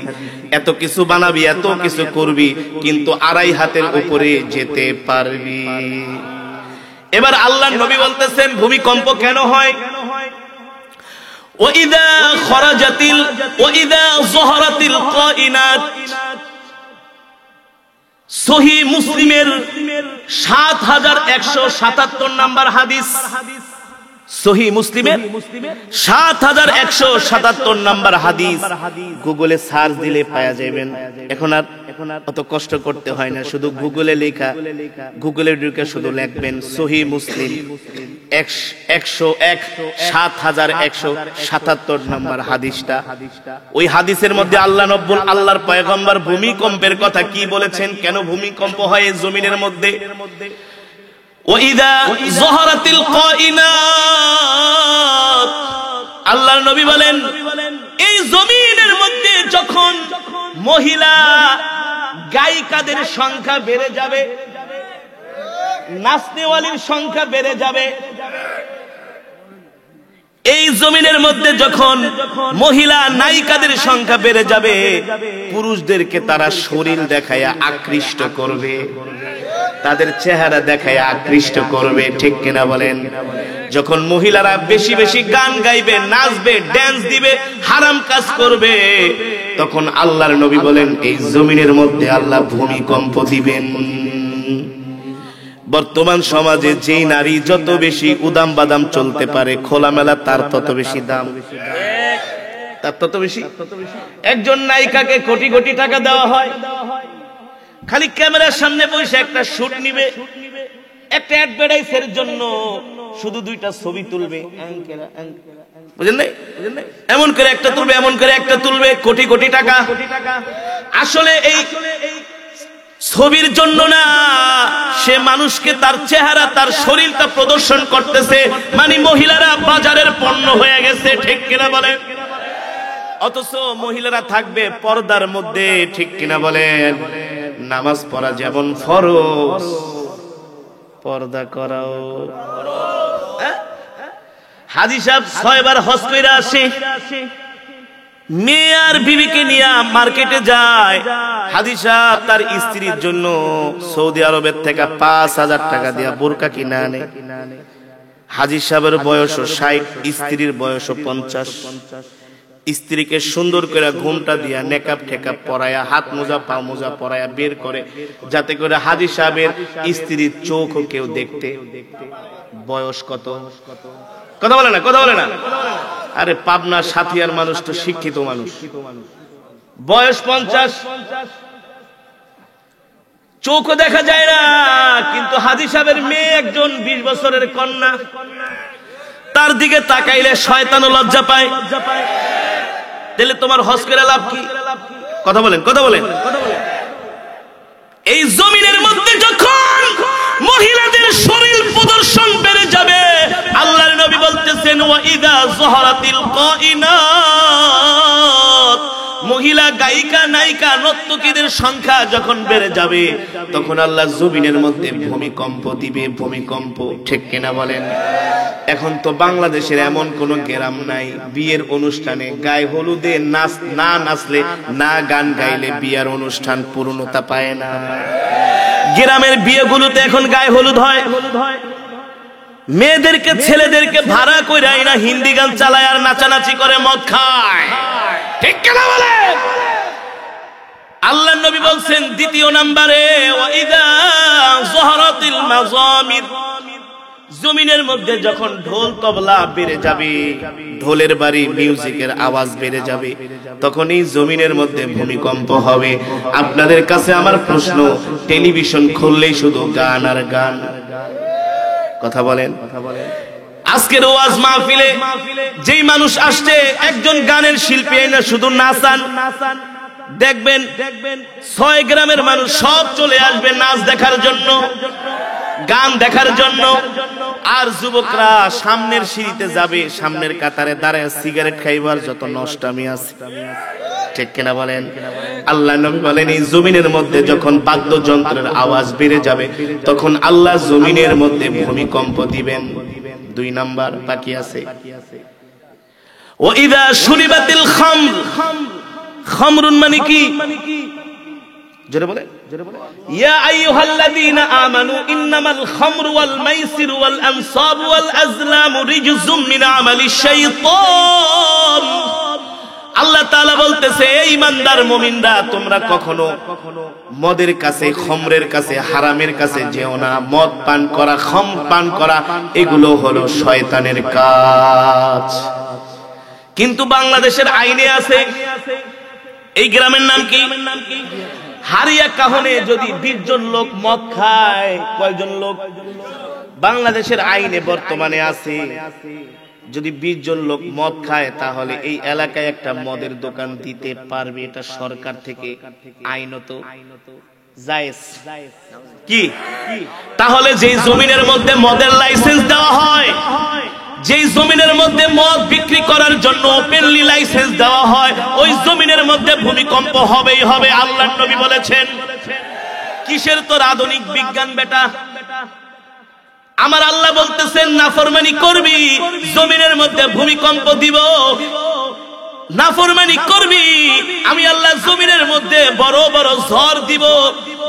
এত কিছু বানাবি, এত কিছু করবি, কিন্তু 2.5 হাতের উপরে যেতে পারবি। এবার আল্লাহর নবী বলতেছেন ভূমিকম্প কেন হয়? ওয়াইদা খরাজাতিল ওয়াইদা যহরাতিল কায়নাত। সহিহ মুসলিমের 7177 নম্বর হাদিস। সহিহ মুসলিমের 7177 নম্বর হাদিস। গুগলে সার্চ দিলে পাওয়া যাবেন। এখন আর অত কষ্ট করতে হয় না, শুধু গুগলে লেখা, গুগলে ঢুকে শুধু লিখবেন সহিহ মুসলিম 7177 নম্বর হাদিসটা। ওই হাদিসের মধ্যে আল্লাহর পয়গম্বর ভূমিকম্পের কথা কি বলেছেন, কেন ভূমিকম্প হয় এই জমিনের মধ্যে। ওয়াইদা যহরাতিল কায়নাত, আল্লাহর নবী বলেন এই জমিনের মধ্যে যখন মহিলা গায়িকাদের সংখ্যা বেড়ে যাবে, নাচনেওয়ালির সংখ্যা বেড়ে যাবে, এই জমিনের মধ্যে যখন মহিলা নায়িকাদের সংখ্যা বেড়ে যাবে, পুরুষদেরকে তারা শরীর দেখায়া আকৃষ্ট করবে, তাদের চেহারা দেখায় আকৃষ্ট করবে। ঠিক কিনা বলেন? যখন মহিলারা বেশি বেশি গান গাইবে, নাচবে, ড্যান্স দিবে, হারাম কাজ করবে, তখন আল্লাহর নবী বলেন এই জমিনের মধ্যে আল্লাহ ভূমিকম্প দিবেন। বর্তমান সমাজে যেই নারী যত বেশি উদাম বাদাম চলতে পারে খোলামেলা, তার তত বেশি দাম, তার তত বেশি। একজন নায়িকাকে কোটি কোটি টাকা দেওয়া হয়, খালি ক্যামেরার সামনে বসে একটা শুট নিবে, একটা অ্যাডভার্টাইজের জন্য শুধু 2টা ছবি তুলবে, বুঝেন নাই? এমন করে একটা তুলবে, এমন করে একটা তুলবে, কোটি কোটি টাকা। আসলে এই ছবির জন্য না, সে মানুষকে তার চেহারা, তার শরীরটা প্রদর্শন করতেছে, মানে মহিলারা বাজারের পণ্য হয়ে গেছে, ঠিক কিনা বলেন? অথচ মহিলারা থাকবে পর্দার মধ্যে, ঠিক কিনা বলেন? নামাজ পড়া যেমন ফরজ, পর্দা করাও। হাজী সাহেব 6 বার হজ কইরা আসে, মেয়ে আর বিবিকে নিয়ে মার্কেটে যায়। হাজী সাহেব তার স্ত্রীর জন্য সৌদি আরবের থেকে 5,000 টাকা দিয়া বোরকা কিনে আনে। হাজী সাহেবের বয়স 60, স্ত্রীর বয়স 50। স্ত্রীকে সুন্দর করে ঘুমটা দিয়া নেকাব ঠেকাব পরায়া, হাত মোজা পা মোজা পরায়া বের করে, যাতে করে হাজী সাহেবের স্ত্রীর চোখও কেউ দেখতে। বয়স কত? কথা বলে না, কথা বলে না। আরে পাবনা সাথিয়ার মানুষ তো শিক্ষিত মানুষ। বয়স 50, চোখও দেখা যায় না, কিন্তু হাজী সাহেবের মেয়ে একজন 20 বছরের কন্যা, তার দিকে তাকাইলে শয়তানও লজ্জা পায়। তাহলে তোমার হজ করে লাভ কি? কথা বলেন, কথা বলেন। এই জমিনের মধ্যে যখন মহিলাদের শরীর প্রদর্শন বেড়ে যাবে, আল্লাহর নবী বলতেছেন ওয়া ইযা যহারাতিল কাইনাত, মহিলা গায়িকা নায়িকা নর্তকীদের সংখ্যা যখন বেড়ে যাবে, তখন আল্লাহ জমিনের মধ্যে ভূমিকম্প দিবে, ভূমিকম্প, ঠিক কিনা বলেন? এখন তো বাংলাদেশের এমন কোন গ্রাম নাই বিয়ের অনুষ্ঠানে গায়ে হলুদে নাচ না নাচলে, না গান গাইলে বিয়ের অনুষ্ঠান পূর্ণতা পায় না। গ্রামের বিয়েগুলোতে এখন গায়ে হলুদ হয়, মেয়েদেরকে ছেলেদেরকে ভাড়া কইরা না হিন্দি গান চালায় আর নাচানাচি করে, মদ খায়, ঠিক কিনা বলেন? আল্লাহর নবী বলছেন দ্বিতীয় নম্বরে ওয়া ইযা যহারাতিল মাযামির, জমিনের মধ্যে যখন ঢোল তবলা বেড়ে যাবে, ঢোলের বাড়ি মিউজিকের আওয়াজ বেড়ে যাবে, তখন এই জমিনের মধ্যে ভূমিকম্প হবে। আপনাদের কাছে আমার প্রশ্ন, টেলিভিশন খুললেই শুধু গান আর গান, কথা বলেন? আজকের ওয়াজ মাহফিলে যেই মানুষ আসছে, একজন গানের শিল্পী না শুধু নাচান, দেখবেন 6 গ্রামের মানুষ সব চলে আসবে নাচ দেখার জন্য, গান দেখার জন্য। আর যুবকরা সামনের সিঁড়িতে যাবে, সামনের কাতারে দাঁড়ায় সিগারেট খাইবার যত নষ্টামি আছে, ঠিক কিনা বলেন? আল্লাহ নবী বলেন এই জমিনের মধ্যে যখন বাদ্যযন্ত্রের আওয়াজ বেড়ে যাবে, তখন আল্লাহ জমিনের মধ্যে ভূমিকম্প দিবেন। 2 নাম্বার বাকি আছে, ওয়া ইযা শুরিবাতিল খামর, খামরুন মানে কি? জোরে বলে, জোরে বলে। ইয়া আইয়ুহাল্লাযীনা আমানু ইন্নামাল খামরু ওয়াল মাইসিরু ওয়াল আনসাবু ওয়াল আজলামু রিজসুম মিন আমালিশ শাইতান। আল্লাহ তাআলা বলতেছে, এই ইমানদার মুমিনরা, তোমরা কখনো মদের কাছে, খমরের কাছে, হারামের কাছে যেও না। মদ পান করা, খমর পান করা, এগুলো হলো শয়তানের কাজ। কিন্তু বাংলাদেশের আইনে আছে, এই গ্রামের নাম কি? হারিয়া কাহনে যদি 20 জন লোক মদ খায়, কয়জন লোক? বাংলাদেশের আইনে বর্তমানে আছে, যদি 20 জন লোক মদ খায়, তাহলে এই এলাকায় একটা মদের দোকান দিতে পারবে। এটা সরকার থেকে আইনত জায়েজ কি? তাহলে যেই জমিনের মধ্যে মদের লাইসেন্স দেওয়া হয়, যেই জমিনের মধ্যে মদ বিক্রি করার জন্য ওপেনলি লাইসেন্স দেওয়া হয়, ওই জমিনের মধ্যে ভূমিকম্প হবেই হবে। আল্লাহর নবী বলেছেন। কিসের তোর আধুনিক বিজ্ঞান বেটা? আমার আল্লাহ বলতেছেন নাফরমানি করবি, জমিনের মধ্যে ভূমিকম্প দিব। নাফরমানি করবি, আমি আল্লাহ জমিনের মধ্যে বড় বড় ঝড় দিব,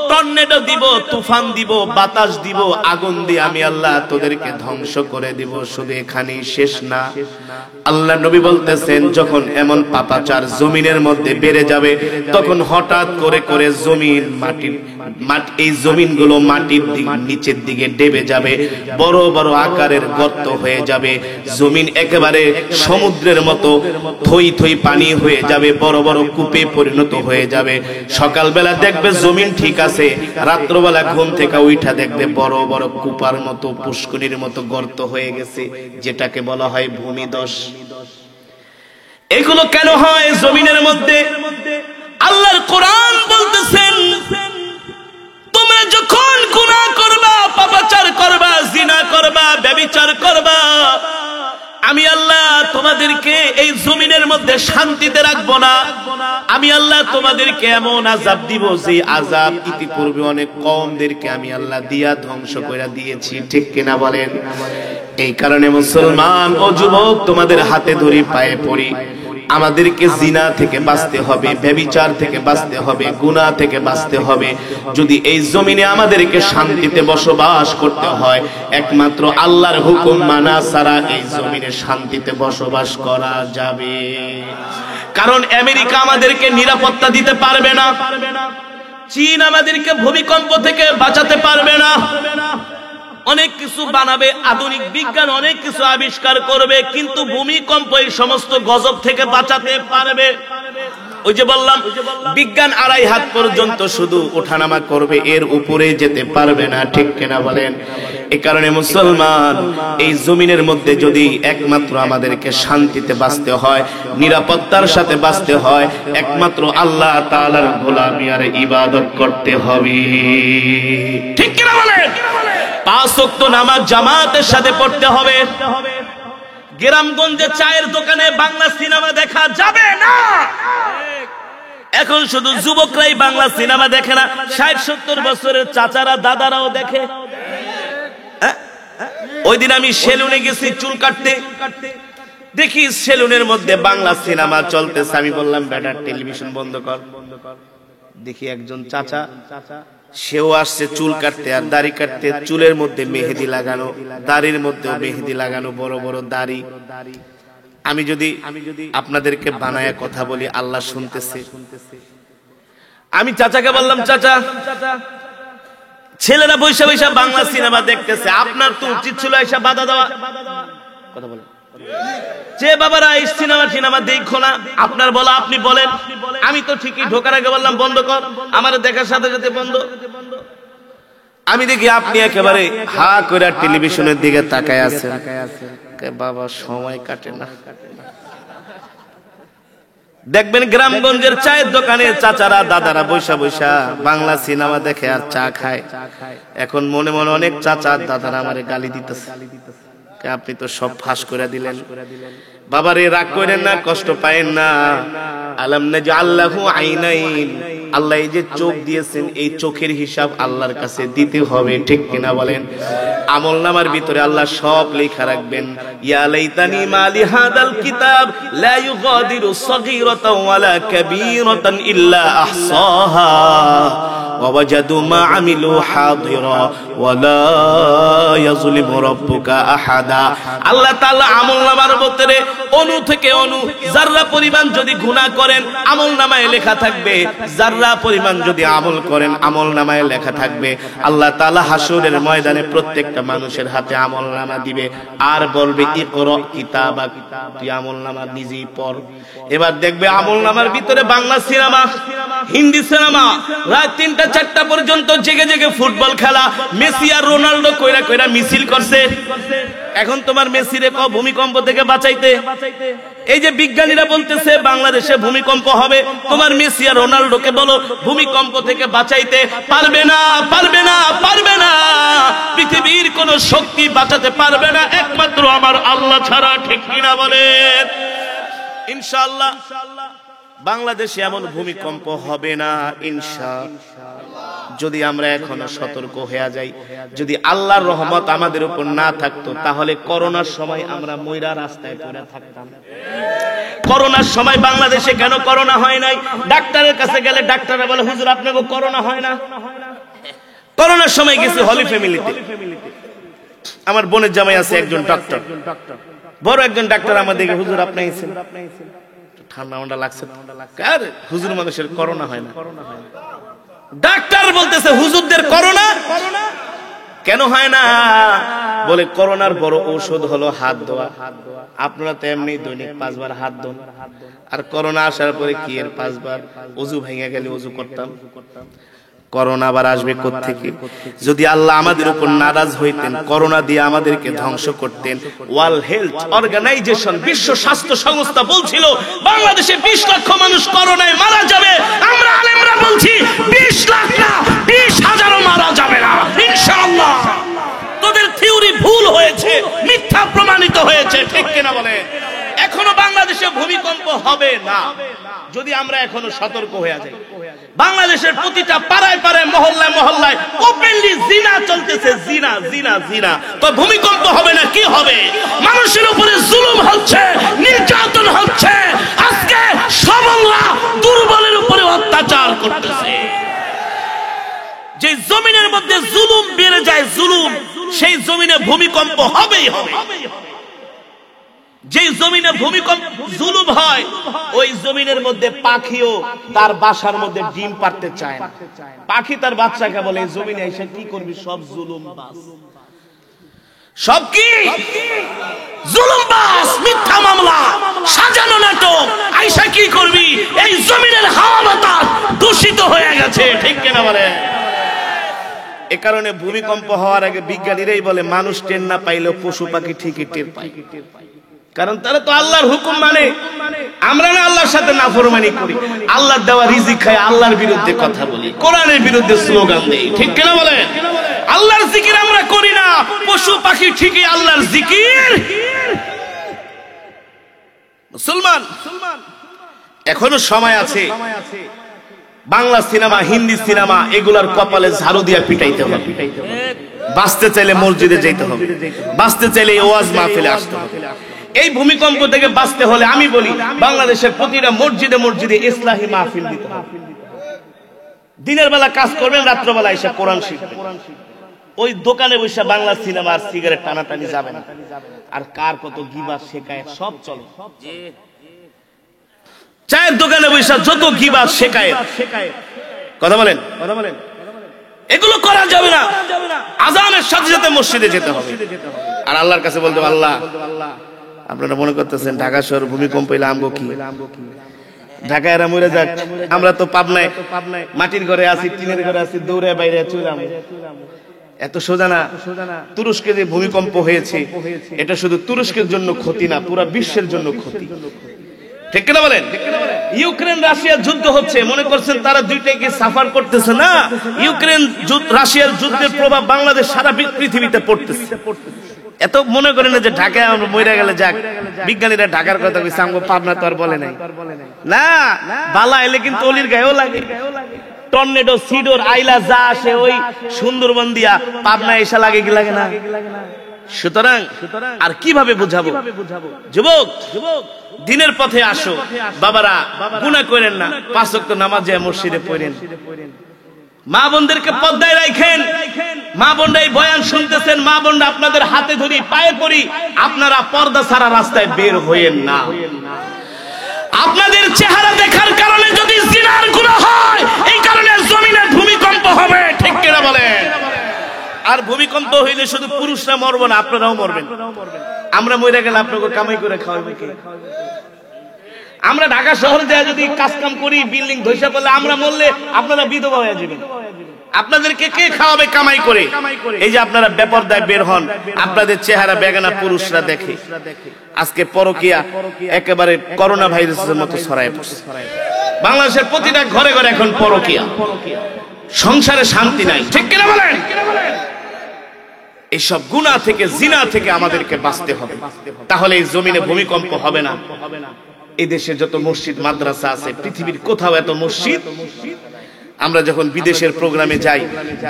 টর্নেডো দিব, তুফান দিব, বাতাস দিব, আগুন দিয়ে আমি আল্লাহ তোদেরকে ধ্বংস করে দিব। শুধু এখানেই শেষ না, আল্লাহ নবী বলতেছেন যখন এমন পাপাচার জমিনের মধ্যে বেড়ে যাবে, তখন হঠাৎ করে করে জমিন মাটির এই জমিনগুলো মাটির নিচের দিকে ডেবে যাবে, বড় বড় আকারের গর্ত হয়ে যাবে, জমিন একেবারে সমুদ্রের মতো থই থই পানি হয়ে যাবে, বড় বড় কূপে পরিণত হয়ে যাবে। সকালবেলা দেখবে জমিন ঠিক আছে, রাত্রবেলা ঘুম থেকে উঠা দেখবে বড় বড় কূপার মতো পুষ্করিণীর মতো গর্ত হয়ে গেছে, যেটাকে বলা হয় ভূমিধস। এগুলো কেন হয় জমিনের মধ্যে? আল্লাহর কোরআন বলতেছেন, তোমরা যখন গুনাহ করবা, পাপাচার করবা, জিনা করবা, ব্যভিচার করবা, আমি আল্লাহ তোমাদেরকে এই জমিনের মধ্যে শান্তিতে রাখবো না। আমি আল্লাহ তোমাদেরকে এমন আযাব দিব, যে আযাব ইতিপূর্বে অনেক কওমদেরকে আমি আল্লাহ দিয়া ধ্বংস করে দিয়েছি। ঠিক কিনা বলেন? এই কারণে মুসলমান ও যুবক, তোমাদের হাতে ধরি, পায়ে পড়ি, আমাদেরকে জিনা থেকে বাঁচতে হবে, ব্যভিচার থেকে বাঁচতে হবে, গুনাহ থেকে বাঁচতে হবে। যদি এই জমিনে আমাদেরকে শান্তিতে বসবাস করতে হয়, একমাত্র আল্লাহর হুকুম মানা ছাড়া এই জমিনে শান্তিতে বসবাস করা যাবে। কারণ আমেরিকা আমাদেরকে নিরাপত্তা দিতে পারবে না, চীন আমাদেরকে ভূমিকম্প থেকে বাঁচাতে পারবে না। অনেক কিছু বানাবে, আধুনিক বিজ্ঞান অনেক কিছু আবিষ্কার করবে, কিন্তু ভূমিকম্প এই সমস্ত গজব থেকে বাঁচাতে পারবে? ওই যে বললাম, বিজ্ঞান 2.5 হাত পর্যন্ত শুধু ওঠানামা করবে, এর উপরে যেতে পারবে না। ঠিক কিনা বলেন? এই কারণে মুসলমান, এই জমিনের মধ্যে যদি একমাত্র আমাদেরকে শান্তিতে বাঁচতে হয়, নিরাপত্তার সাথে বাঁচতে হয়, একমাত্র আল্লাহ তাআলার গোলামি আর ইবাদত করতে হবে। ঠিক কিনা বলেন? 5 ওয়াক্ত নামাজ জামাতের সাথে পড়তে হবে। গ্রামগঞ্জে চায়ের দোকানে বাংলা সিনেমা দেখা যাবে না। এখন শুধু যুবকরাই বাংলা সিনেমা দেখে না, 60-70 বছরের চাচারা, দাদারাও দেখে। ওই দিন আমি সেলুনে গেছি চুল কাটতে, দেখি সেলুনের মধ্যে বাংলা সিনেমা চলতেছে। আমি বললাম, বেটা টেলিভিশন বন্ধ কর। দেখি একজন চাচা, সেও আসছে চুল কাটতে আর দাড়ি কাটতে, চুলের মধ্যে মেহেদি লাগানো, দাড়ির মধ্যেও মেহেদি লাগানো, বড় বড় দাড়ি। আমি যদি আপনাদেরকে বানায়া কথা বলি, আল্লাহ শুনতেছে। আমি চাচাকে বললাম, চাচা, ছেলেরা বৈশা বৈশা বাংলা সিনেমা দেখতেছে, আপনার তো উচিত ছিল এসে বাধা দেওয়া। কথা বলেন, যে বাবারা এই সিনেমা দেখো না, আপনার বলা আপনি বলেন। আমি তো ঠিকই ঢোকার আগে বললাম বন্ধ কর, আমার দেখার সাথে সাথে বন্ধ। আমি দেখি আপনি একেবারে হা করে টেলিভিশনের দিকে তাকায় আছেন। বাবা, সময় কাটে না। দেখবেন গ্রামগঞ্জের চায়ের দোকানে চাচারা, দাদারা বৈশা বৈশা বাংলা সিনেমা দেখে আর চা খায়। এখন মনে মনে অনেক চাচা দাদারা আমারে গালি দিতেছে, আপনি তো সব ফাঁস করে দিলেন। বাবারে, রাগ করেন না, কষ্ট পায়েন না। আলাম নাজআল্লাহু আইনাইন, আল্লাহ এই যে চোখ দিয়েছেন, এই চোখের হিসাব আল্লাহর কাছে দিতে হবে। ঠিক কিনা বলেন? আমলনামার ভিতরে আল্লাহ সব লেখা রাখবেন। ইয়া লাইতানি মালি হাদাল কিতাব লা ইউগাদিরু সগীরাতান ওয়ালা কাবীরাতান ইল্লা আহসাহা ওয়া ওয়াজাদু মা আমিলু হাদিরা ওয়ালা ইয়াজলিমু রাব্বুকা আহাদা। আল্লাহ তাআলা আমলনামার ভিতরে অণু থেকে অণু, যাররা পরিমাণ যদি গুনাহ করেন আমলনামায় লেখা থাকবে, যাররা পরিমাণ যদি আমল করেন আমলনামায় লেখা থাকবে। আল্লাহ তাআলা হাসরের ময়দানে প্রত্যেকটা মানুষের হাতে আমলনামা দিবে আর বলবে, ইকরা কিতাবাক, তুই আমলনামা নিজেই পড়। এবার দেখবে আমলনামার ভিতরে বাংলা সিনেমা, হিন্দি সিনেমা, রাত 3টা-4টা পর্যন্ত জেগে জেগে ফুটবল খেলা, মেসি আর রোনাল্ডো কইরা কইরা মিছিল করছে। এখন তোমার মেসিরে কও ভূমিকম্প থেকে বাঁচাইতে। এই যে বিজ্ঞানীরা বলতেছে বাংলাদেশে ভূমিকম্প হবে, তোমার মেসি আর রোনাল্ডোকে বলো ভূমিকম্প থেকে বাঁচাইতে পারবে না, পারবে না, পারবে না। পৃথিবীর কোন শক্তি বাঁচাতে পারবে না, একমাত্র আমার আল্লাহ ছাড়া। ঠিক কিনা বলেন? ইনশাআল্লাহ বাংলাদেশে এমন ভূমিকম্প হবে না ইনশাআল্লাহ, যদি আমরা এখনো সতর্ক হয়ে যাই। যদি আল্লাহর রহমত আমাদের উপর না থাকতো, তাহলে করোনার সময় আমরা ময়রা রাস্তায় পড়ে থাকতাম। করোনার সময় বাংলাদেশে কেন করোনা হয় নাই? ডাক্তারের কাছে গেলে ডাক্তাররা বলে, হুজুর আপনাকে করোনা হয় না। করোনার সময় গেছি হলি ফ্যামিলিতে, আমার বোনের জামাই আছে একজন ডক্টর, বড় একজন ডাক্তার। আমাদেরকে, হুজুর আপনি আইছেন, ঠান্ডা ঠান্ডা লাগছে, হুজুর মানুষের করোনা হয় না। ডাক্তার বলতেছে হুজুরদের করোনা কেন হয় না? বলে করোনার বড় ঔষধ হলো হাত ধোয়া। আপনারা তো এমনি দৈনিক 5 বার হাত ধোন, আর করোনা আসার পরে কি এর 5 বার ওযু ভেঙে গেলে ওযু করতাম। করোনা আবার আসবে কোত্থেকে? যদি আল্লাহ আমাদের উপর নারাজ হইতেন, করোনা দিয়ে আমাদেরকে ধ্বংস করতেন। ওয়ার্ল্ড হেলথ অর্গানাইজেশন, বিশ্ব স্বাস্থ্য সংস্থা বলছিল বাংলাদেশে 20 লক্ষ মানুষ করোনায় মারা যাবে। আমরা আলেমরা বলছি 20 লাখ না, 20,000ও মারা যাবে না ইনশাআল্লাহ। তোদের থিওরি ভুল হয়েছে, মিথ্যা প্রমাণিত হয়েছে, ঠিক কিনা বলে? এখনো বাংলাদেশে ভূমিকম্প হবে না যদি আমরা এখনো সতর্ক হয়ে যাই। বাংলাদেশের প্রতিটা পাড়ায় পাড়ায়, মহল্লায় মহল্লায় ওপেনলি জিনা চলতেছে, জিনা জিনা জিনা। তো ভূমিকম্প হবে না কি হবে? মানুষের উপরে জুলুম হচ্ছে, নির্যাতন হচ্ছে। আজকে সবলরা দুর্বলের উপরে অত্যাচার করতেছে। যে জমিনের মধ্যে জুলুম বেড়ে যায়, জুলুম, সেই জমিনে ভূমিকম্প হবেই হবে। যে জমিনে ভূমিকম্প জুলুম হয়, ওই জমিনের মধ্যে পাখিও তার বাসার মধ্যে ডিম পাড়তে চায় না। পাখি তার বাচ্চাকে বলে এই জমিনে এসে কি করবি, সব জুলুম বাস, সব কি জুলুম বাস, মিথ্যা মামলা, সাজানো নাটক, আইসা কি করবি? এই জমিনের হাওয়া বাতাস দূষিত হয়ে গেছে, ঠিক কিনা বলে? এ কারণে ভূমিকম্প হওয়ার আগে বিজ্ঞানীরাই বলে মানুষ টের না পাইলেও পশু পাখি ঠিকই টের পায়, কারণ তারা তো আল্লাহর হুকুম মানে। আমরা না আল্লাহর সাথে নাফরমানি করি, আল্লাহর দেওয়া রিজিক খাই, আল্লাহর বিরুদ্ধে কথা বলি, কোরআনের বিরুদ্ধে স্লোগান দেই, ঠিক কিনা বলেন? আল্লাহর জিকির আমরা করি না, পশু পাখি ঠিকই আল্লাহর জিকির। মুসলমান এখনো সময় আছে। বাংলা সিনেমা, হিন্দি সিনেমা, এগুলার কপালে ঝাড়ু দিয়া পিটাইতে হবে। বাঁচতে চাইলে মসজিদে যেতে হবে, বাঁচতে চাইলে ওয়াজ মাহফিলে আসতে হবে। এই ভূমিকম্প থেকে বাঁচতে হলে আমি বলি বাংলাদেশের প্রতিটা মসজিদে মসজিদে ইসলাহি মাহফিল দিতে হবে। দিনের বেলা কাজ করবেন, রাত্রবেলা এসে কোরআন শিখবেন। ওই দোকানে বসে বাংলা সিনেমা আর সিগারেট টানাটানি যাবে না। আর কার কত গিবাস শেখায় সব চলে। চায়ের দোকানে বসে যত গিবাস শেখায়, কথা বলেন, এগুলো করা যাবে না। আজানের সাথে সাথে মসজিদে যেতে হবে আর আল্লাহর কাছে বলতে হবে, আল্লাহ, আপনারা মনে করতেছেন ঢাকা শহর ভূমিকম্প এলে আমগো কি? ঢাকায় এরা মরে যাক, আমরা তো পাবনায় মাটির ঘরে আছি, টিনের ঘরে আছি, দৌড়ে বাইরে চলাম। এত সোজা না। তুরস্কে যে ভূমিকম্প হয়েছে, এটা শুধু তুরস্কের জন্য ক্ষতি না, পুরো বিশ্বের জন্য ক্ষতি, ঠিক কিনা বলেন? ইউক্রেন রাশিয়ার যুদ্ধ হচ্ছে, মনে করছেন তারা দুইটাকে সাফার করতেছে না। ইউক্রেন রাশিয়ার যুদ্ধের প্রভাব বাংলাদেশ সারা পৃথিবীতে পড়তেছে। এত মনে করেন না যে ঢাকায় আমরা মরে গেলে যাক, বিজ্ঞানীরা ঢাকার কথা কইছে, আমগো পাবনা তো আর বলে নাই না। বালা এলে কিন্তু অলির গায়েও লাগে। টর্নেডো, সিডোর, আইলা যা আসে ওই সুন্দরবন দিয়া পাবনা এসে লাগে কি লাগে না? সুতরাং আর কিভাবে বুঝাবো? যুবক, দিনের পথে আসো। বাবারা, গুনাহ করেন না, 5 ওয়াক্ত নামাজ যায় মসজিদে পড়েন। মা বোনদেরকে পর্দায় রাখেন। মা বোনরাই বয়ান শুনতেছেন, মা বোনরা আপনাদের হাতে ধরি, পায়ে পড়ি, আপনারা পর্দা ছাড়া রাস্তায় বের হইেন না। আপনাদের চেহারা দেখার কারণে যদি জিনার গুনাহ হয়, এই কারণে জমিনে ভূমিকম্প হবে, ঠিক কিনা বলেন? আর ভূমিকম্প হইলে শুধু পুরুষরা মরবো না, আপনারাও মরবেন। আমরা মরে গেলে আপনাকে কামাই করে খাওয়াবে কে? আমরা ঢাকা শহরে যায় যদি কাজ কাম করি, বিল্ডিং ধসে পড়লে, আমরা মরলে আপনারা বিধবা হয়ে যাবেন। আপনাদেরকে কে খাওয়াবে কামাই করে? এই যে আপনারা বেপরদায় বের হন, আপনাদের চেহারা বেগানা পুরুষরা দেখে। আজকে পরকিয়া একেবারে করোনা ভাইরাসের মতো ছড়ায় পড়ছে। বাংলাদেশের প্রতিটা ঘরে ঘরে এখন পরকিয়া, সংসারে শান্তি নাই, ঠিক কিনা বলেন? এইসব গুনাহ থেকে, জিনা থেকে আমাদেরকে বাঁচতে হবে, তাহলে এই জমিনে ভূমিকম্প হবে না। এই দেশের যত মসজিদ মাদ্রাসা আছে, পৃথিবীর কোথাও এত মসজিদ। আমরা যখন বিদেশের প্রোগ্রামে যাই,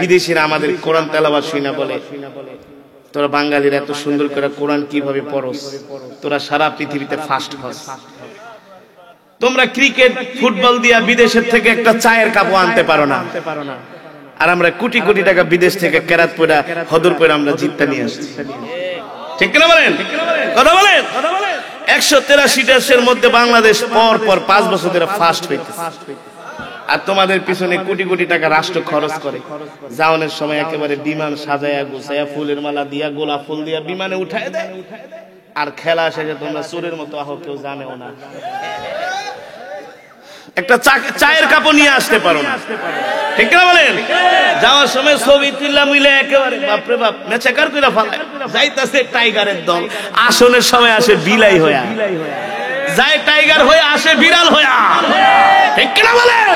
বিদেশিরা আমাদের কোরআন তেলাওয়াত শুনে বলে, তোরা বাঙালিরা এত সুন্দর করে কোরআন কিভাবে পড়স, তোরা সারা পৃথিবীতে ফার্স্ট হস। তোমরা ক্রিকেট, ফুটবল দিয়া বিদেশের থেকে একটা চায়ের কাপও আনতে পারো না, আর আমরা কোটি কোটি টাকা বিদেশ থেকে কেরাত পয়রা, হদর পয়রা আমরা জিততে নিয়ে আসছি, ঠিক কিনা বলেন? কথা বলেন। 183 দেশের মধ্যে বাংলাদেশ পর পর 5 বছর ধরে ফার্স্ট হইতেছে। আর তোমাদের পিছনে কোটি কোটি টাকা রাষ্ট্র খরচ করে, যাওয়ানোর সময় একেবারে বিমান সাজায়া গুছায়া ফুলের মালা দিয়া গোলাপ ফুল দিয়া বিমানে উঠায় দেয়, আর খেলা শেষে তোমরা চোরের মতো আহ কেউ জানেও না, একটা চায়ের কাপড় নিয়ে আসতে পারো না, ঠিক না বলেন? যাওয়ার সময় ছবি তুললাম মিলে একেবারে বাপরে বাপ মেচাকার কইরা ফালায়, যাইতাছে টাইগারের দল, আসনের সময় আসে বিলাই হইয়া, যায় টাইগার হয়ে আসে বিড়াল হইয়া, ঠিক না বলেন?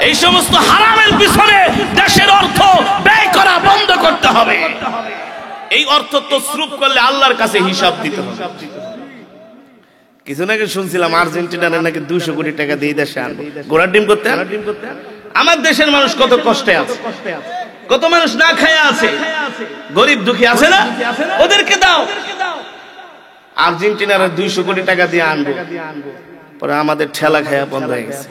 এই সমস্ত হারামের পিছনে দেশের অর্থ ব্যয় করা বন্ধ করতে হবে। এই অর্থ তসরুফ করলে আল্লাহর কাছে হিসাব দিতে হবে। কিছুদিন আগে শুনছিলাম আর্জেন্টিনার নাকি 200 কোটি টাকা দিয়ে দেশে আনবে ঘোড়ার ডিম করতে। আমার দেশের মানুষ কত কষ্টে আছে, কত মানুষ না খায়া আছে, গরিব দুঃখী আছে না, ওদেরকে দাও। আর্জেন্টিনার 200 কোটি টাকা দিয়ে আনবো, পরে আমাদের ঠেলা খায়া বন্ধ হয়ে গেছে।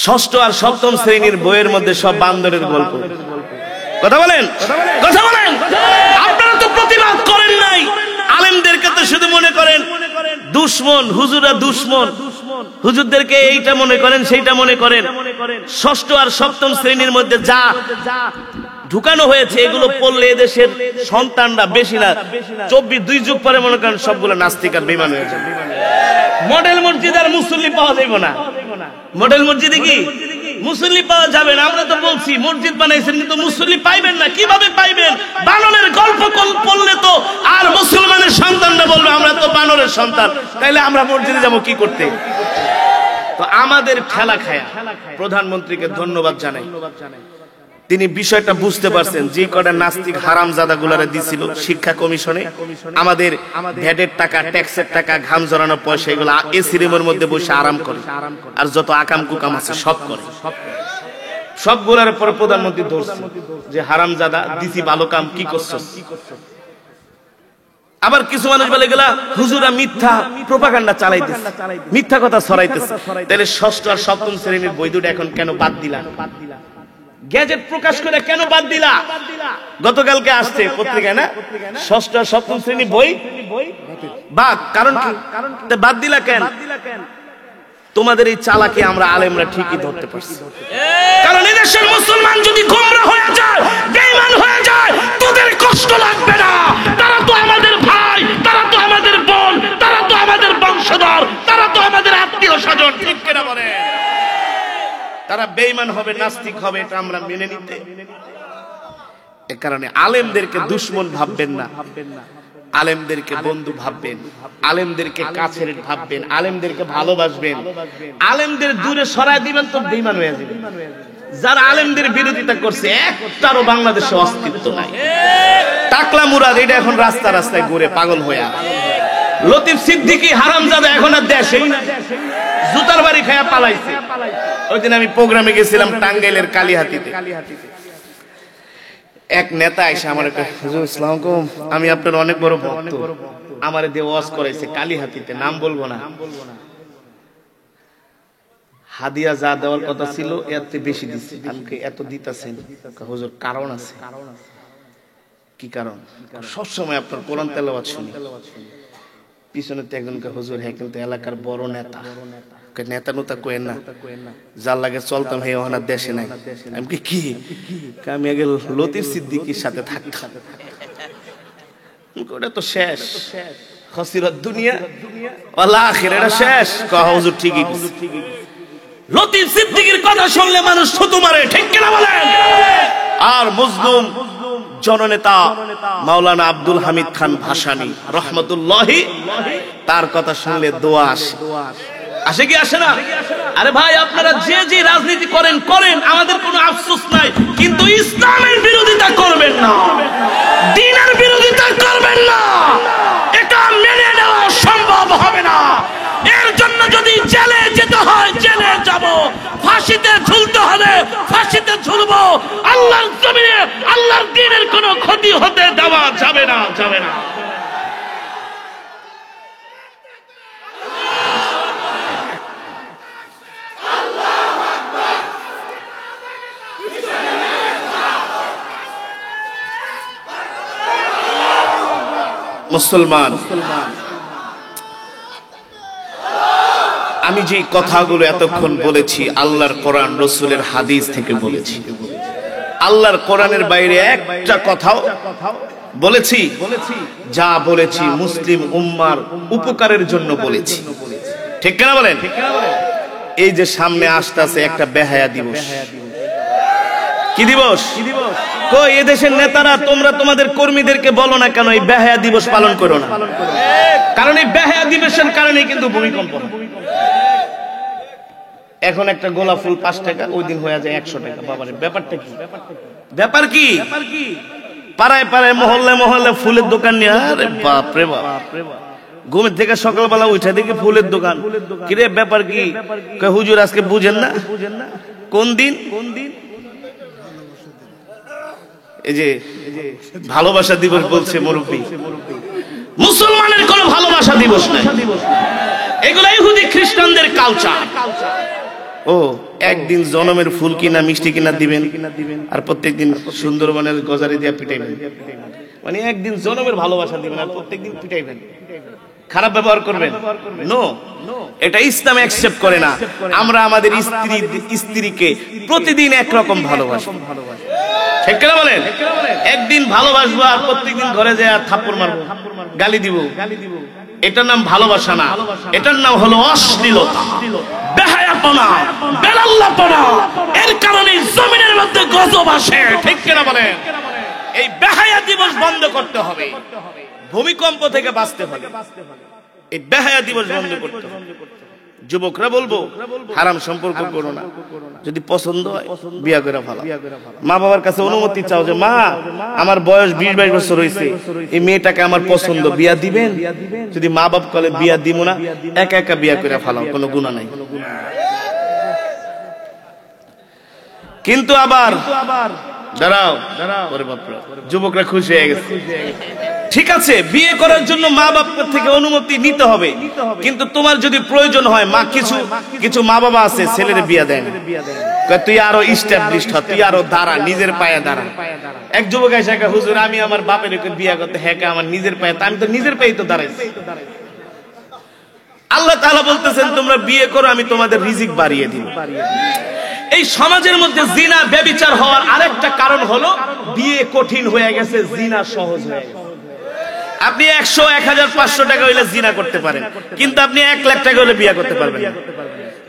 ষষ্ঠ আর সপ্তম শ্রেণীর বইয়ের মধ্যে সব বান্দরের গল্প। কথা বলেন, কথা বলেন। আপনারা তো প্রতিবাদ করেন নাই। আলেমদেরকে তো শুধু মনে করেন দুশ্মন, হুজুরা দুশ্মন, হুজুরদেরকে এইটা মনে করেন সেইটা মনে করেন। ষষ্ঠ আর সপ্তম শ্রেণীর মধ্যে যা ঢুকানো হয়েছে এগুলো পড়লে এদেশের সন্তানরা বেশি না 2 যুগ পরে মনে করেন সবগুলো নাস্তিক আর বেঈমান হয়ে যাবে। মডেল মসজিদ আর মুসল্লি পাওয়া যাবে না। মডেল মসজিদে কি মুসল্লি পাওয়া যাবে না? আমরা তো বলছি মসজিদ বানাইছেন কিন্তু মুসল্লি পাইবেন না। কিভাবে পাইবেন? বানরের গল্প পড়লে তো আর মুসলমানের সন্তানরা বলবে আমরা তো বানরের সন্তান, তাইলে আমরা মসজিদে যাব কি করতে? তো আমাদের ঠেলা খায়া প্রধানমন্ত্রীকে ধন্যবাদ জানাই, তিনি বিষয়টা বুঝতে পারছেন। যে কটা নাস্তিক হারামজাদা গুলারে দিছিল শিক্ষা কমিশনে, আমাদের ভ্যাটের টাকা, ট্যাক্সের টাকা, ঘাম জড়ানো পয়সা, এগুলো এসি রুমের মধ্যে বসে আরাম করে, আর যত আকাম কুকাম আছে সব করে। সবগুলার পর প্রধানমন্ত্রী ধরছে যে হারামজাদা দিছি ভালো কাম, কি করছস? আবার কিছু মানুষ বলে গেলা হুজুরা মিথ্যা প্রোপাগান্ডা চালাইতেছে, মিথ্যা কথা ছড়াইতেছে। তাহলে ষষ্ঠ আর সপ্তম শ্রেণীর বই দুটো এখন কেন বাদ দিলা? গ্যাজেট প্রকাশ করে কেন বাদ দিলা? গতকালকে আসছে পত্রিকায় না, ষষ্ঠ আর সপ্তম শ্রেণী বই বাদ। কারণ কি বাদ দিলা কেন? তোমাদের এই চালাকি আমরা আলেমরা ঠিকই ধরতে পারছি। কারণ এদেশের মুসলমান যদি গোমরা হয়ে যায়, বেঈমান হয়ে যায়, তোদের কষ্ট লাগবে না। তারা তো আমাদের ভাই, তারা তো আমাদের বোন, তারা তো আমাদের বংশধর, তারা তো আমাদের আত্মীয় স্বজন, ঠিক কিনা বলে? তারা বেঈমান হবে, নাস্তিক হবে, এটা আমরা মেনে নিতে। এ কারণে আলেমদেরকে দুশ্মন ভাববেন না, আলেমদেরকে বন্ধু ভাববেন, আলেমদেরকে কাছের ভাববেন, আলেমদেরকে ভালোবাসবেন। আলেমদের দূরে সরায় দিবেন তো বেঈমান হয়ে যাবে। যারা আলেমদের বিরোধিতা করছে একটারও বাংলাদেশে অস্তিত্ব নাই। টাকলা মুরাদ এটা এখন রাস্তা রাস্তায় ঘুরে পাগল হয়ে, লতিফ সিদ্দিকী হারামজাদা এখন আর দেশেই না, জুতার বাড়ি খায়া পালাইছে। ওই দিন আমি প্রোগ্রামে গেছিলাম টাঙ্গাইলের কালীহাতিতে, এক নেতা এসে আমার একটা হুজুর আসসালামু আলাইকুম, আমি আপনার অনেক বড় ভক্ত, আমারে দিয়ে ওয়াজ করাইছে কালীহাতিতে, নাম বলবো না। হাদিয়া যা দেওয়ার কথা ছিল এর চেয়ে বেশি দিচ্ছে। আমাকে এত দিতেছেন হুজুর, কারণ আছে। কি কারণ? সবসময় আপনার কোরআন তেলাওয়াত শুনি। পিছনে তো একজনকে হুজুর, হ্যাঁ কিন্তু এলাকার বড় নেতা। নেতা নোতা কোয়েন না, যার লাগে চলতাম হে ওনার দেশে নাই। আমি কি আমি আগে লতিফ সিদ্দিকীর সাথে থাকতাম, ওটা তো শেষ, খসিরাত দুনিয়া ওয়াল আখিরা, এটা শেষ। কহ হুজুর ঠিকই। লতিফ সিদ্দিকীর কথা শুনলে মানুষ থুতু মারে, ঠিক কিনা বলেন? আর মজলুম জননেতা মাওলানা আব্দুল হামিদ খান ভাসানী রহমতুল্লাহি, তার কথা শুনলে দোয়া আসে। আসে কি আসে না? আরে ভাই, আপনারা যে যে রাজনীতি করেন করেন, আমাদের কোনো আফসোস নাই, কিন্তু ইসলামের বিরোধিতা করবেন না, দ্বীনের বিরোধিতা করবেন না। এটা মেনে নেওয়া সম্ভব হবে না। এর জন্য যদি জেলে যেতে হয় জেলে যাব, ফাঁসিতে ঝুলতে হলে ফাঁসিতে ঝুলবো। আল্লাহর জমিনে আল্লাহর দ্বীনের কোনো ক্ষতি হতে দেওয়া যাবে না, যাবে না। মুসলমান আমি যে কথাগুলো এতক্ষণ বলেছি আল্লাহর কোরআন রাসূলের হাদিস থেকে বলেছি। আল্লাহর কোরআনের বাইরে একটা কথাও বলেছি? যা বলেছি মুসলিম উম্মার উপকারের জন্য বলেছি, ঠিক কিনা বলেন? এই যে সামনে আসতেছে একটা বেহায়া দিবস। কি দিবস? কই এদেশের নেতারা তোমরা তোমাদের কর্মীদেরকে বলো না কেন এই বেহায়া দিবস পালন করো না? কারণ এই বেহায়া দিবসের কারণে কিন্তু ভূমিকম্প। এখন একটা গোলাপ ফুল 5 টাকা, ওই দিন হয়ে যায় 100 টাকা। বাবারে ব্যাপারটা কি? ব্যাপার কি? পাড়ায় পাড়ায় মহল্লে মহল্লে ফুলের দোকান নিয়ে, আরে বাপ রে বাপ। ঘুমের থেকে সকালবেলা উঠে দেখি ফুলের দোকান। কিরে ব্যাপার কি? হুজুর আজকে বুঝেন না? কোন দিন? এই যে ভালোবাসা দিবস বলছে মুরব্বী। মুসলমানের কোনো ভালোবাসা দিবস নাই, এগুলো ইহুদি খ্রিস্টানদের কালচার। ও একদিন জনমের ফুল কিনা মিষ্টি কিনা দিবেন, আর প্রত্যেকদিন সুন্দরবনের গজারি দিয়া পিটাইবেন। মানে একদিন জনমের ভালোবাসা দিবেন আর প্রত্যেকদিন পিটাইবেন, খারাপ ব্যবহার করবেন। নো, এটা ইসলাম অ্যাকসেপ্ট করে না। আমরা আমাদের স্ত্রীকে প্রতিদিন একরকম ভালোবাসি, ঠিক কিনা বলেন? একদিন ভালোবাসবো আর প্রত্যেকদিন ঘরে যায় আর থাপ্পড় মারবো, গালি দিব, এটার নাম ভালোবাসা না, এটার নাম হলো অশ্লীলতা, বেহায়াপনা, বেলাল্লাপনা। এর কারণে জমিনের মধ্যে গজব আসে, ঠিক কিনা বলেন? এই বেহায়া দিবস বন্ধ করতে হবে, ভূমিকম্প থেকে বাঁচতে হবে। এই বেহায়া দিবস বন্ধ করতে হবে। যুবকরা বলবো হারাম সম্পর্ক করো না, যদি পছন্দ হয় বিয়া করে ভালো। মা বাবার কাছে অনুমতি চাও যে মা আমার বয়স 20-22 বছর হয়েছে, এই মেয়েটাকে আমার পছন্দ, বিয়া দিবেন? যদি মা বাপ বলে বিয়া দিব না, একা একা বিয়া করে ভালো, কোনো গুনাহ নাই। কিন্তু আবার দাঁড়াও, যুবকরা খুশি হয়ে গেছে। ঠিক আছে, বিয়ে করার জন্য মা বাপ থেকে অনুমতি নিতে হবে, কিন্তু তোমার যদি প্রয়োজন হয়, কিছু মা বাবা আছে ছেলের বিয়ে দেন, তুই আরো ইস্টাবলিশড হ, তুই আরো দাঁড়া, নিজের পায়ে দাঁড়া। এক যুবক এসে হুজুর আমি আমার বাপের বিয়ে করতে, হ্যাঁ আমার নিজের পায়ে, আমি তো নিজের পায়ে তো দাঁড়াইছি। আল্লাহ তাআলা বলতেছেন তোমরা বিয়ে করো, আমি তোমাদের রিজিক বাড়িয়ে দিব। এই সমাজের মধ্যে জিনা ব্যভিচার হওয়ার আরেকটা কারণ হলো বিয়ে কঠিন হয়ে গেছে, জিনা সহজ হয়ে গেছে। আপনি 100, 1000, 500 টাকা হইলে জিনা করতে পারেন, কিন্তু আপনি 1 লাখ টাকা হলে বিয়ে করতে পারবেন না।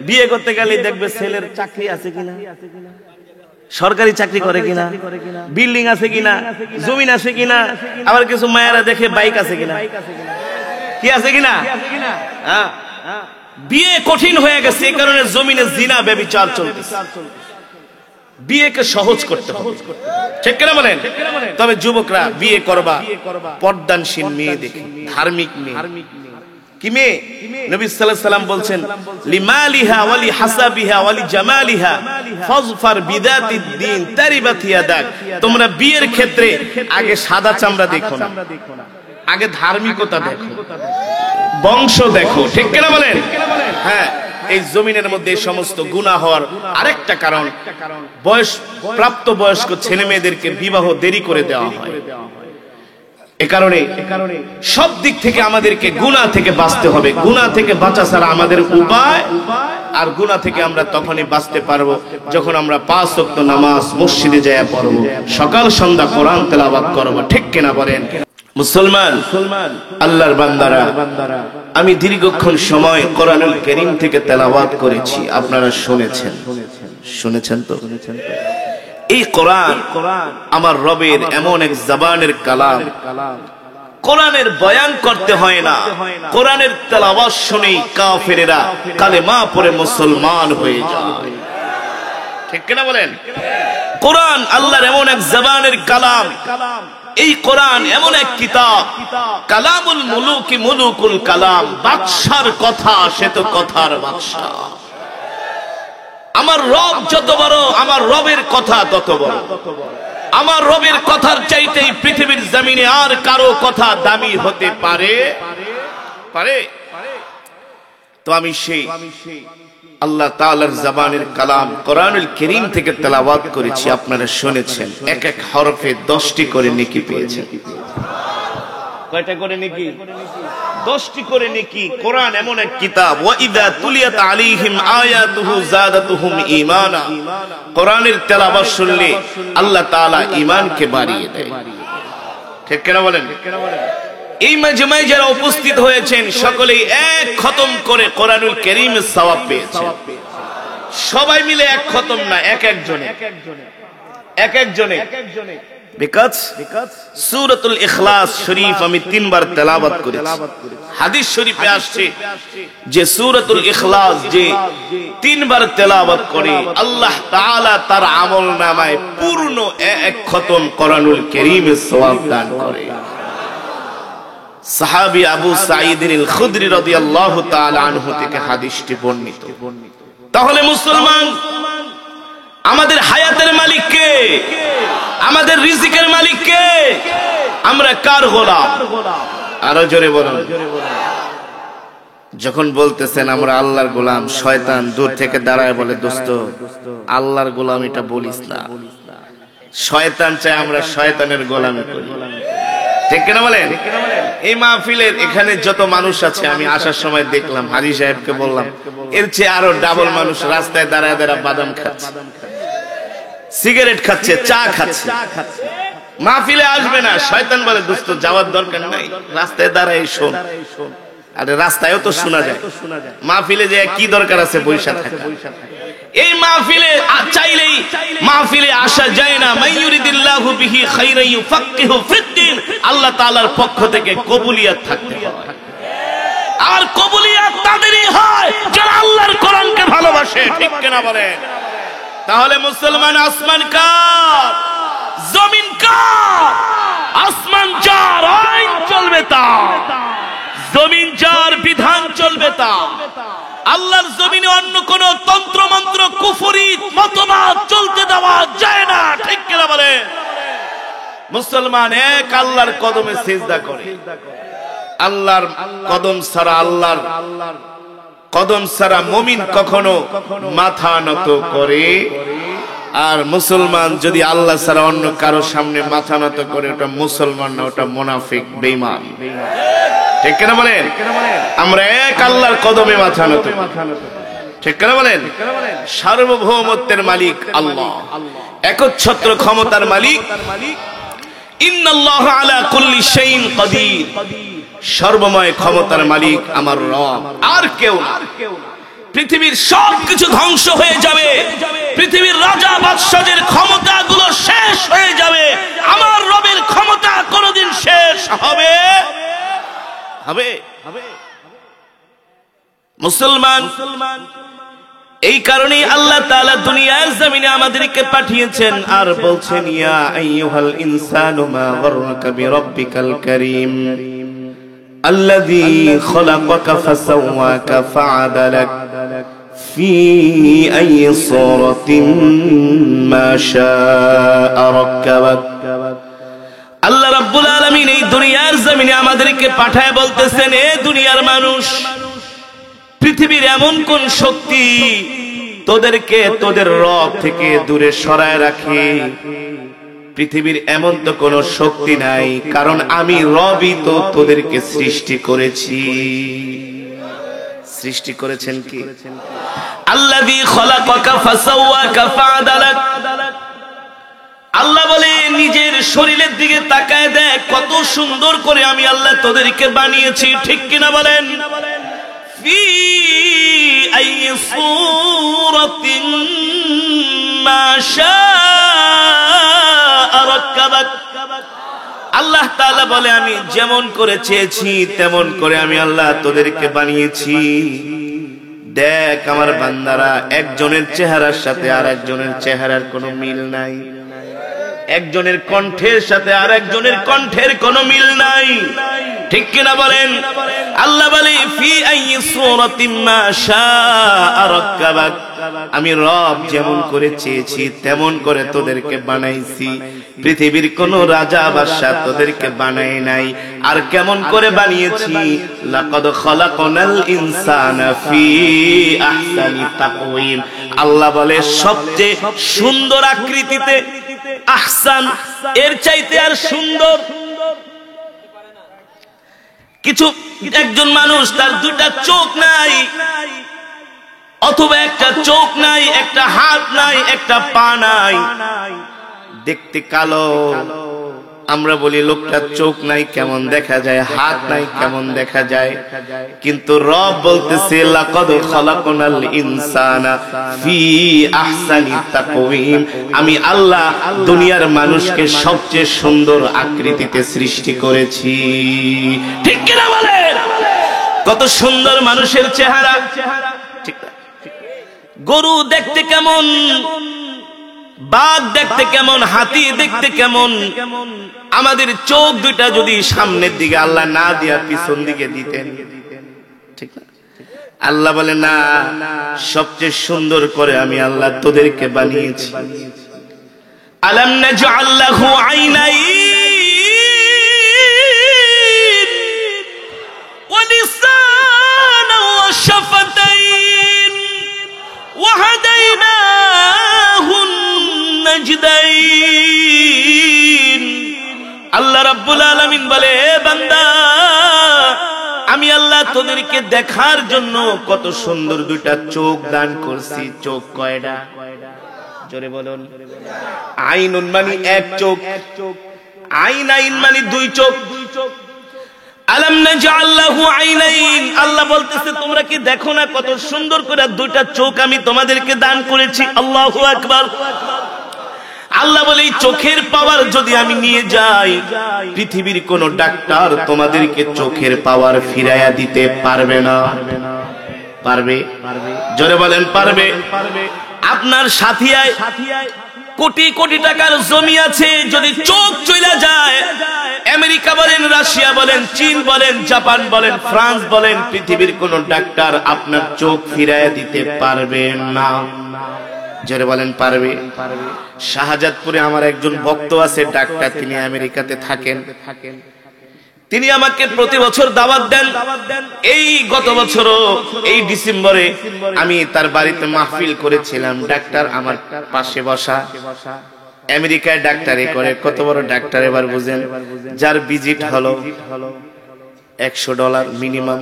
বিয়ে করতে গেলে দেখবে ছেলের চাকরি আছে কিনা, সরকারি চাকরি করে কিনা, বিল্ডিং আছে কিনা, জমিন আছে কিনা, আবার কিছু মায়েরা দেখে বাইক আছে কিনা, কি আছে কিনা। হ্যাঁ, বিয়ে কঠিন হয়ে গেছে, এই কারণে জমিনে জিনা ব্যভিচার চলতেছে। বিয়েকে সহজ করতে হবে, ঠিক কিনা বলেন? তবে যুবকরা বিয়ে করবা পর্দানশীল মেয়ে দেখে, ধার্মিক মেয়ে। কি মেয়ে? নবী সাল্লাল্লাহু আলাইহি সাল্লাম বলছেন লিমালিহা ওয়ালি হাসাবিহা ওয়ালি জামালিহা ফাজফার বিদাতিদ দ্বীন তারিবাত ইয়াদাক। তোমরা বিয়ের ক্ষেত্রে আগে সাদা চামড়া দেখো না, আগে ধার্মিকতা দেখো, বংশ দেখো, ঠিক কিনা বলেন? হ্যাঁ, এই জমিনের মধ্যে এই সমস্ত গুনাহ হওয়ার আরেকটা কারণ, প্রাপ্ত বয়স্ক ছেলে মেয়েদেরকে বিবাহ দেরি করে দেওয়া হয়। এ কারণে সব দিক থেকে আমাদেরকে গুনাহ থেকে বাঁচতে হবে। গুনাহ থেকে বাঁচা ছাড়া আমাদের উপায়, আর গুনাহ থেকে আমরা তখনই বাঁচতে পারবো যখন আমরা 5 ওয়াক্ত নামাজ মসজিদে যায় পড়বো, সকাল সন্ধ্যা কোরআন তেলাওয়াত করবো, ঠিক কিনা বলেন? মুসলমান আল্লাহর বান্দারা, আমি দীর্ঘক্ষণ সময় কোরআনুল কারীম থেকে তেলাওয়াত করেছি, আপনারা শুনেছেন তো? এই কোরআন আমার রবের এমন এক জবানের কালাম, কোরআনের বয়ান করতে হয় না, কোরআনের তেলাওয়াত শুনেই কাফেরেরা কালেমা পড়ে মুসলমান হয়ে যায়, ঠিক কিনা বলেন? কোরআন আল্লাহর এমন এক জবানের কালাম, এই কোরআন এমন এক কিতাব, কালামুল মুলুকি মুলুকুল কালাম, বাদশার কথা সে তো কথার বাদশা। আমার রব যত বড়, আমার রবের কথা তত বড়। আমার রবের কথার চাইতে পৃথিবীর জমিনে আর কারো কথা দামি হতে পারে? তো আমি সেই আল্লাহ তাআলার জবানের কালাম কোরআনুল কারীম থেকে তেলাওয়াত করেছি, আপনারা শুনেছেন। এক এক হরফে 10টি করে নেকি পেয়েছেন। কয়টা করে নেকি? 10টি করে নেকি। কোরআন এমন এক কিতাব, ওয়া ইযা তুলিয়াত আলাইহিম আয়াতুহু জাদাতুহুম ঈমানা। কোরআনের তেলাওয়াত শুনলে আল্লাহ তাআলা ঈমানকে বাড়িয়ে দেয়। ঠিক কিনা বলেন? এই মাজমায় যারা উপস্থিত হয়েছেন সকলেই এক খতম করে কোরআনুল কারীমের সওয়াব পেয়েছেন। সবাই মিলে এক খতম না, এক একজনে। বিকজ সূরাতুল ইখলাস শরীফ আমি 3 বার তেলাওয়াত করেছি। হাদিস শরীফে আসছে যে সূরাতুল ইখলাস যে 3 বার তেলাওয়াত করে আল্লাহ তাআলা তার আমলনামায় পূর্ণ এক খতম কোরআনুল কারীমের সওয়াব দান করে। সাহাবী আবু সাঈদ আল খুদরি রাদিয়াল্লাহু তাআলা আনহু থেকে হাদিসটি বর্ণিত। তাহলে মুসলমান, আমাদের হায়াতের মালিক কে? আমাদের রিজিকের মালিক কে? আমরা কার গোলাম? আরো জোরে বলুন। যখন বলতেছেন আমরা আল্লাহর গোলাম, শয়তান দূর থেকে দাঁড়ায় বলে, দোস্ত আল্লাহর গোলাম এটা বলিস না। শয়তান চায় আমরা শয়তানের গোলামি করি। ঠিক কিনা বলেন? এই মাহফিলের এখানে যত মানুষ আছে, আমি আসার সময় দেখলাম, হাজী সাহেবকে বললাম, এর চেয়ে আরো ডাবল মানুষ রাস্তায় দাঁড়ায় দাঁড়ায় বাদাম খাচ্ছে, সিগারেট খাচ্ছে, চা খাচ্ছে। মাহফিলে আসবে না। শয়তান বলে, দোস্ত যাওয়ার দরকার নাই, রাস্তায় দাঁড়ায় শোন। আরে রাস্তায়ও তো শোনা যায়, মাহফিলে যে কি দরকার আছে বৈশা থাকা? এই মাহফিলে চাইলেই মাহফিলে আসা যায় না। মাইয়ুরিদিল্লাহু বিহি খাইরান ইউফাক্কিহু ফিদ্দীন। আল্লাহ তাআলার পক্ষ থেকে কবুলিয়াত থাকতে হয়। আর কবুলিয়াত তাদেরই হয় যারা আল্লাহর কোরআনকে ভালোবাসে। ঠিক কিনা বলেন? তাহলে মুসলমান, আসমান কার? জমিন কার? আসমান যার আইন চলবে তার, জমিন যার বিধান চলবে তার। আল্লাহর জমিনে অন্য কোন তন্ত্র মন্ত্র কুফরি মতবাদ চলতে দেওয়া যায় না। ঠিক কিনা বলে? মুসলমান এক আল্লাহর কদমে সিজদা করে। আল্লাহর কদম ছাড়া, আল্লাহর কদম ছাড়া মুমিন কখনো মাথা নত করে। আর মুসলমান যদি আল্লাহ ছাড়া অন্য কারো সামনে মাথা নত করে, ওটা মুসলমান না, ওটা মুনাফিক, বেঈমান। ঠিক কিনা বলেন? আমরা এক আল্লাহর কদমে মাথা নত। ঠিক কিনা বলেন? সার্বভৌমত্বের মালিক আল্লাহ, একচ্ছত্র ক্ষমতার মালিক। ইন্নাল্লাহা আলা কুল্লি শাইইন কাদির। সর্বময় ক্ষমতার মালিক আমার রব, আর কেউ না। পৃথিবীর সবকিছু ধ্বংস হয়ে যাবে, পৃথিবীর রাজা বাদশাহের ক্ষমতাগুলো শেষ হয়ে যাবে, আমার রবের ক্ষমতা কোনদিন শেষ হবে? মুসলমান, এই কারণেই আল্লাহ তাআলা দুনিয়ার জমিনে আমাদেরকে পাঠিয়েছেন আর বলছেন, ইয়া আইয়ুহাল ইনসানু মা গররাকা বিরাব্বিকাল কারীম আল্লাযী খলাকাকা ফাসাওয়াকা ফাআদালাক ফি আইয়ি সূরাতিন মা শাআ রাক্কাবাক। আল্লাহ রাব্বুল আলামিন এই দুনিয়ার জমিনে আমাদেরকে পাঠায় বলতেছেন, এ দুনিয়ার মানুষ, পৃথিবীর এমন কোন শক্তি তোদেরকে তোদের রব থেকে দূরে সরায় রাখে? পৃথিবীর এমন তো কোন শক্তি নাই, কারণ আমি রবই তো তোদেরকে সৃষ্টি করেছি। সৃষ্টি করেছেন কি? আল্লাযী খলাকাকা ফাসাওয়াকা ফাআদালাক। আল্লাহ বলে, নিজের শরীরের দিকে তাকায় দেখ, কত সুন্দর করে আমি আল্লাহ তোদেরকে বানিয়েছি। ঠিক কিনা বলেন? ফি আইয়ি সূরাতিন মা শাআ রাক্কাবাক। আল্লাহ তাআলা বলে, আমি যেমন করে চেয়েছি তেমন করে আমি আল্লাহ তোদেরকে বানিয়েছি। দেখ আমার বান্দারা, একজনের চেহারার সাথে আর একজনের চেহারার কোনো মিল নাই, একজনের কণ্ঠের সাথে আর একজনের কণ্ঠের কোনো মিল নাই। ঠিক কিনা বলেন? আল্লাহ বলে, ফি আইয়ি সূরাতিন মা শাআ রাক্কাবাক। আমি রব যেমন করে চেয়েছি তেমন করে তোদেরকে বানাইছি। পৃথিবীর কোন রাজা বাদশা তোদেরকে বানাই নাই। আর কেমন করে বানিয়েছি? লাকাদ খালাকনাল ইনসানা ফি আহসানি তাকওয়িম। আল্লাহ বলে, সবচেয়ে সুন্দর আকৃতিতে, আহসান এর চাইতে আর সুন্দর কিছু একজন মানুষ তার দুইটা চোখ নাই, অথবা একটা চোখ নাই, একটা হাত নাই, একটা পা নাই, দেখতে কালো। আমরা বলি লোকটার চোখ নাই কেমন দেখা যায়, হাত নাই কেমন দেখা যায়, কিন্তু রব বলতেছে লাকাদ খালাকনাল ইনসানা ফি আহসানি তাকওয়িম, আমি আল্লাহ দুনিয়ার মানুষকে সবচেয়ে সুন্দর আকৃতিতে সৃষ্টি করেছি। ঠিক কিনা বলেন? কত সুন্দর মানুষের চেহারা, ঠিক না? গরু দেখতে কেমন, বাঘ দেখতে কেমন, হাতি দেখতে কেমন, আমাদের চোখ দুইটা যদি সামনের দিকে আল্লাহ না দিয়া পিছন দিকে দিতেন, ঠিক না? আল্লাহ বলে না, সবচেয়ে সুন্দর করে আমি আল্লাহ তোদেরকে বানিয়েছি। আলাম নাজআল লাহু আইনাইন ওয়া লিসানান ওয়া শাফাতাইন ওয়া হাদাইনাহুন নাজদাইন। আল্লাহ রাব্বুল আলামিন বলে, হে বান্দা, আমি আল্লাহ তোদেরকে দেখার জন্য কত সুন্দর দুইটা চোখ দান করছি। চোখ কয়টা? জোরে বলুন। আইনুন মানে এক চোখ, আইনাইন মানে দুই চোখ। আলাম নাজআল লাহু আইনাইন, আল্লাহ বলতেছে তোমরা কি দেখো না কত সুন্দর করে দুইটা চোখ আমি তোমাদেরকে দান করেছি। আল্লাহু আকবার। আল্লাহ বলে এই চোখের পাওয়ার যদি আমি নিয়ে যাই, পৃথিবীর কোন ডাক্তার তোমাদেরকে চোখের পাওয়ার ফিরাইয়া দিতে পারবে না। পারবে? জোরে বলেন পারবে। আপনার সাথিয়ায় কোটি কোটি টাকার জমি আছে, যদি চোখ চলে যায়, আমেরিকা বলেন, রাশিয়া বলেন, চীন বলেন, জাপান বলেন, ফ্রান্স বলেন, পৃথিবীর কোন ডাক্তার আপনার চোখ ফিরাইয়া দিতে পারবে না। জোরে বলেন পারবে। শাহজাদপুরে আমার একজন ভক্ত আছে ডাক্তার, তিনি আমেরিকাতে থাকেন। তিনি আমাকে প্রতি বছর দাওয়াত দেন। এই গত বছরও এই ডিসেম্বরে আমি তার বাড়িতে মাহফিল করেছিলাম। ডাক্তার আমার পাশে বসা, আমেরিকায় ডাক্তারি করে। কত বড় ডাক্তার এবার বুঝেন, যার ভিজিট হলো $100 মিনিমাম।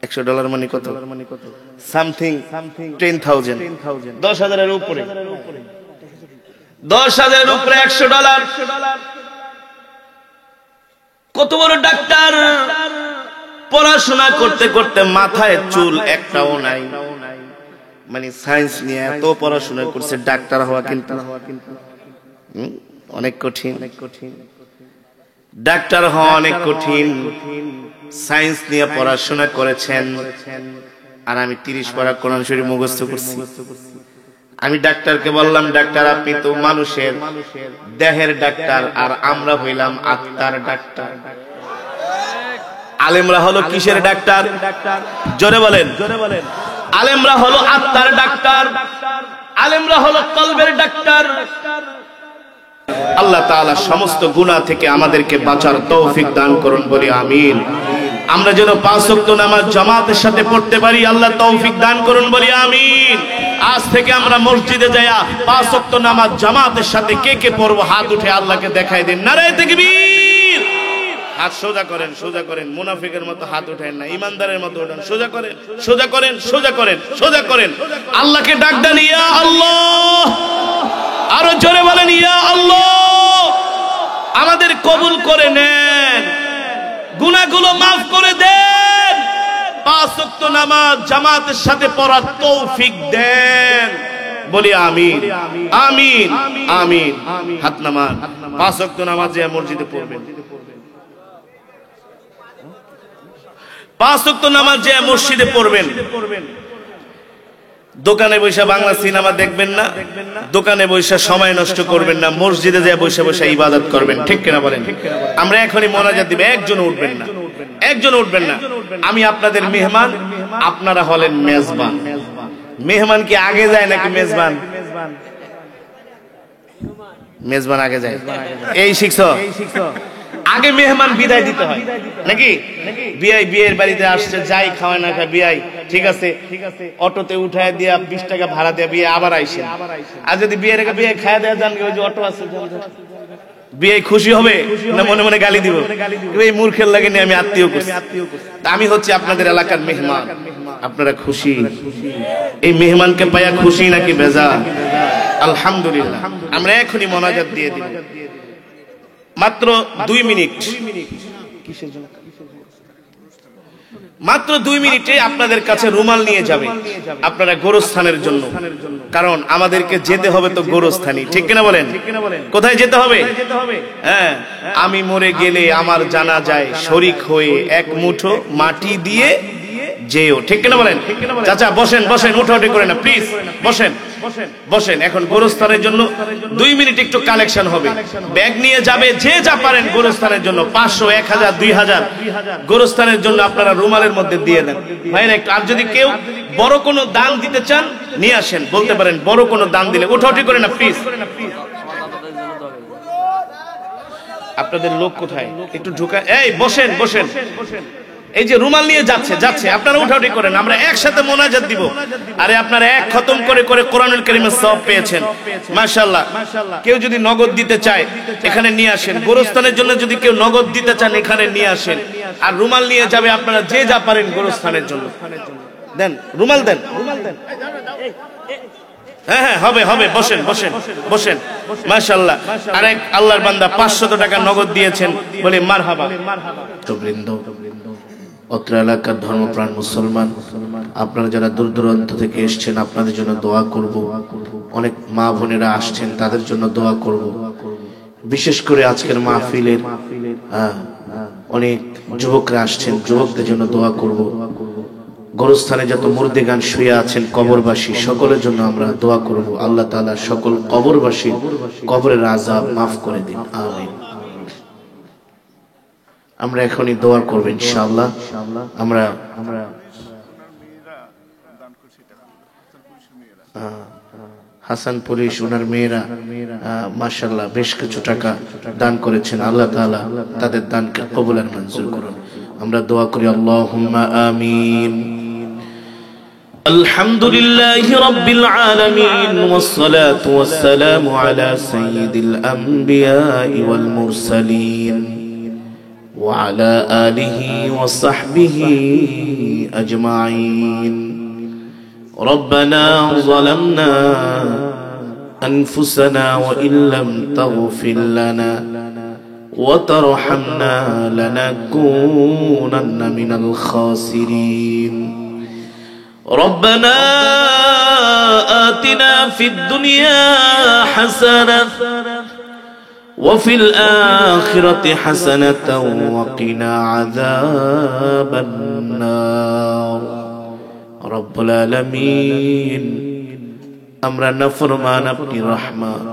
$100 মানে কত? সামথিং 10,000, 10,000-এর উপরে, 10,000-এর উপরে $100। কত বড় ডাক্তার! পড়াশোনা করতে করতে মাথায় চুল একটাও নাই। মানে সায়েন্স নিয়ে এত পড়াশোনা করছে, ডাক্তার হওয়া কিন্তু অনেক কঠিন। ডাক্তার হওয়া অনেক কঠিন। সায়েন্স নিয়ে পড়াশোনা করেছেন, আর আমি 30 পারা কোরআন শরীফ মুখস্থ করছি। আমি ডাক্তারকে বললাম, ডাক্তার আপনি তো মানুষের দেহের ডাক্তার, আর আমরা হইলাম আত্মার ডাক্তার। আলেমরা হলো কিসের ডাক্তার? জোরে বলেন। আলেমরা হলো আত্মার ডাক্তার, আলেমরা হলো কলবের ডাক্তার। আল্লাহ তাআলা সমস্ত গুনাহ থেকে আমাদেরকে বাঁচার তৌফিক দান করুন, বলি আমিন। আমরা যেন 5 ওয়াক্ত নামাজ জামাতের সাথে পড়তে পারি, আল্লাহ তৌফিক দান করুন, বলি আমিন। আজ থেকে আমরা মসজিদে যায়া 5 ওয়াক্ত নামাজ জামাতের সাথে কে কে পড়বো, হাত উঠে আল্লাহকে দেখাই দিন। নারায়ে তাকবীর। হাত সোজা করেন, সোজা করেন। মুনাফিকের মতো হাত উঠায়েন না, ইমানদারের মতো উঠান। সোজা করেন, সোজা করেন, সোজা করেন, সোজা করেন। আল্লাহকে ডাক দেন, ইয়া আল্লাহ। আরো জোরে বলেন, ইয়া আল্লাহ। আমাদের কবুল করে নেন, গুনাহগুলো মাফ করে দেন, 5 ওয়াক্ত নামাজ জামাতের সাথে পড়ার তৌফিক দেন, বলি আমিন, আমিন, আমিন। হাত নামান। 5 ওয়াক্ত নামাজে মসজিদে পড়বেন, 5 ওয়াক্ত নামাজে মসজিদে পড়বেন। দোকানে বসে বাংলা সিনেমা দেখবেন না, দোকানে বসে সময় নষ্ট করবেন না, মসজিদে যেয়ে বসে বসে ইবাদত করবেন। ঠিক কিনা বলেন? আমরা এখনই মোনাজাত দিব, একজন উঠবেন না, একজন উঠবেন না। আমি আপনাদের মেহমান, আপনারা হলেন মেজবান। মেহমান কি আগে যায় নাকি মেজবান? মেজবান আগে যায়। এই শিখছো? আগে মেহমান বিদায় দিতে হয় নাকি? বিয়ের বাড়িতে আসছে, যাই খাওয়ায় না খায় বিয়াই, ঠিক আছে, অটোতে উঠায় দিয়া 20 টাকা ভাড়া দিয়ে বিয়ে আবার আইসে। আর যদি বিয়ের বিয়ে খায় দেয়া যান, ওই যে অটো আছে বিয়ে খুশি হবে না মনে মনে গালি দিব? এই মূর্খের লাগে নিয়ে আমি আত্মীয় করছি। আমি হচ্ছে আপনাদের এলাকার মেহমান, আপনারা খুশি? এই মেহমানকে পাইয়া খুশি নাকি বেজার? আলহামদুলিল্লাহ। আমরা এখনই মোনাজাত দিয়ে দিব, মাত্র 2 মিনিট। মাত্র 2 মিনিটে আপনাদের কাছে রুমাল নিয়ে যাবে আপনারা গোরস্থানের জন্য, কারণ আমাদেরকে যেতে হবে তো গোরস্থানে, ঠিক কিনা বলেন? কোথায় যেতে হবে? হ্যাঁ, আমি মরে গেলে আমার জানাজায় শরীক হয়ে এক মুঠো মাটি দিয়ে যেও, ঠিক কিনা বলেন? চাচা বসেন, বসেন, উঠাউঠি করে না প্লিজ, বসেন বসেন। এখন গোরস্থানের জন্য 2 মিনিট একটু কালেকশন হবে। ব্যাগ নিয়ে যাবে যে যা পারেন গোরস্থানের জন্য, 500, 1000, 2000 গোরস্থানের জন্য আপনারা রুমালের মধ্যে দিয়ে দেন ভাইরা একটু। আর যদি কেউ বড় কোনো দান দিতে চান নিয়ে আসেন, বলতে পারেন বড় কোনো দান দিলে। উঠাউঠি করে না প্লিজ। আপনাদের লোক কোথায়? একটু ঢুকা। এই বসেন বসেন। এই যে রুমাল নিয়ে যাচ্ছে আপনারা উঠাউঠি করেন, আমরা একসাথে মোনাজাত দিব। আরে আপনারা এক খতম করে করে কোরআনুল কারীমের সওয়াব পেয়েছেন মাশাআল্লাহ। কেউ যদি নগদ দিতে চায় এখানে নিয়ে আসেন। গোরস্থানের জন্য যদি কেউ নগদ দিতে চান এখানে নিয়ে আসেন। আর রুমাল নিয়ে যাবে আপনারা যে যা পারেন গোরস্থানের জন্য। দেন রুমাল, দেন রুমাল দেন। হ্যাঁ হ্যাঁ, হবে হবে, বসেন বসেন বসেন মাশাআল্লাহ। আরেক আল্লাহর বান্দা 500 টাকা নগদ দিয়েছেন, বলে মারহাবা। বৃন্দ, অত্র এলাকার ধর্মপ্রাণ মুসলমান, আপনারা যারা দূর দূরান্ত থেকে এসেছেন আপনাদের জন্য দোয়া করব। অনেক মা বোনেরা আসছেন, তাদের জন্য দোয়া করব। বিশেষ করে আজকের মাহফিলের অনেক যুবকরা আসছেন, যুবকদের জন্য দোয়া করব। গোরস্থানে যত মুর্দেগান শুয়ে আছেন কবরবাসী, সকলের জন্য আমরা দোয়া করব। আল্লাহ তাআলা সকল কবরবাসী কবরের আযাব মাফ করে দিন, আমিন। আমরা এখনই দোয়া করব ইনশাআল্লাহ। আমরা হাসানপুরি ওনার মেয়েরা মাশাআল্লাহ বেশ কিছু টাকা দান করেছেন। আল্লাহ তাআলা তাদের দানকে কবুল আর মঞ্জুর করুন। আমরা দোয়া করি, আল্লাহুম্মা আমিন। আলহামদুলিল্লাহি রাব্বিল আলামিন ওয়াস সালাতু ওয়াস সালামু আলা সাইয়্যিদিল আমবিয়াই ওয়াল মুরসালিন وعلى آله وصحبه أجمعين. ربنا ظلمنا أنفسنا وإن لم تغفر لنا وترحمنا لنكونن من الخاسرين. ربنا آتنا في الدنيا حسنة وفي الآخرة حسنة وقنا عذاب النار. رب العالمين, আমরা নাফরমান আপনি রহমান।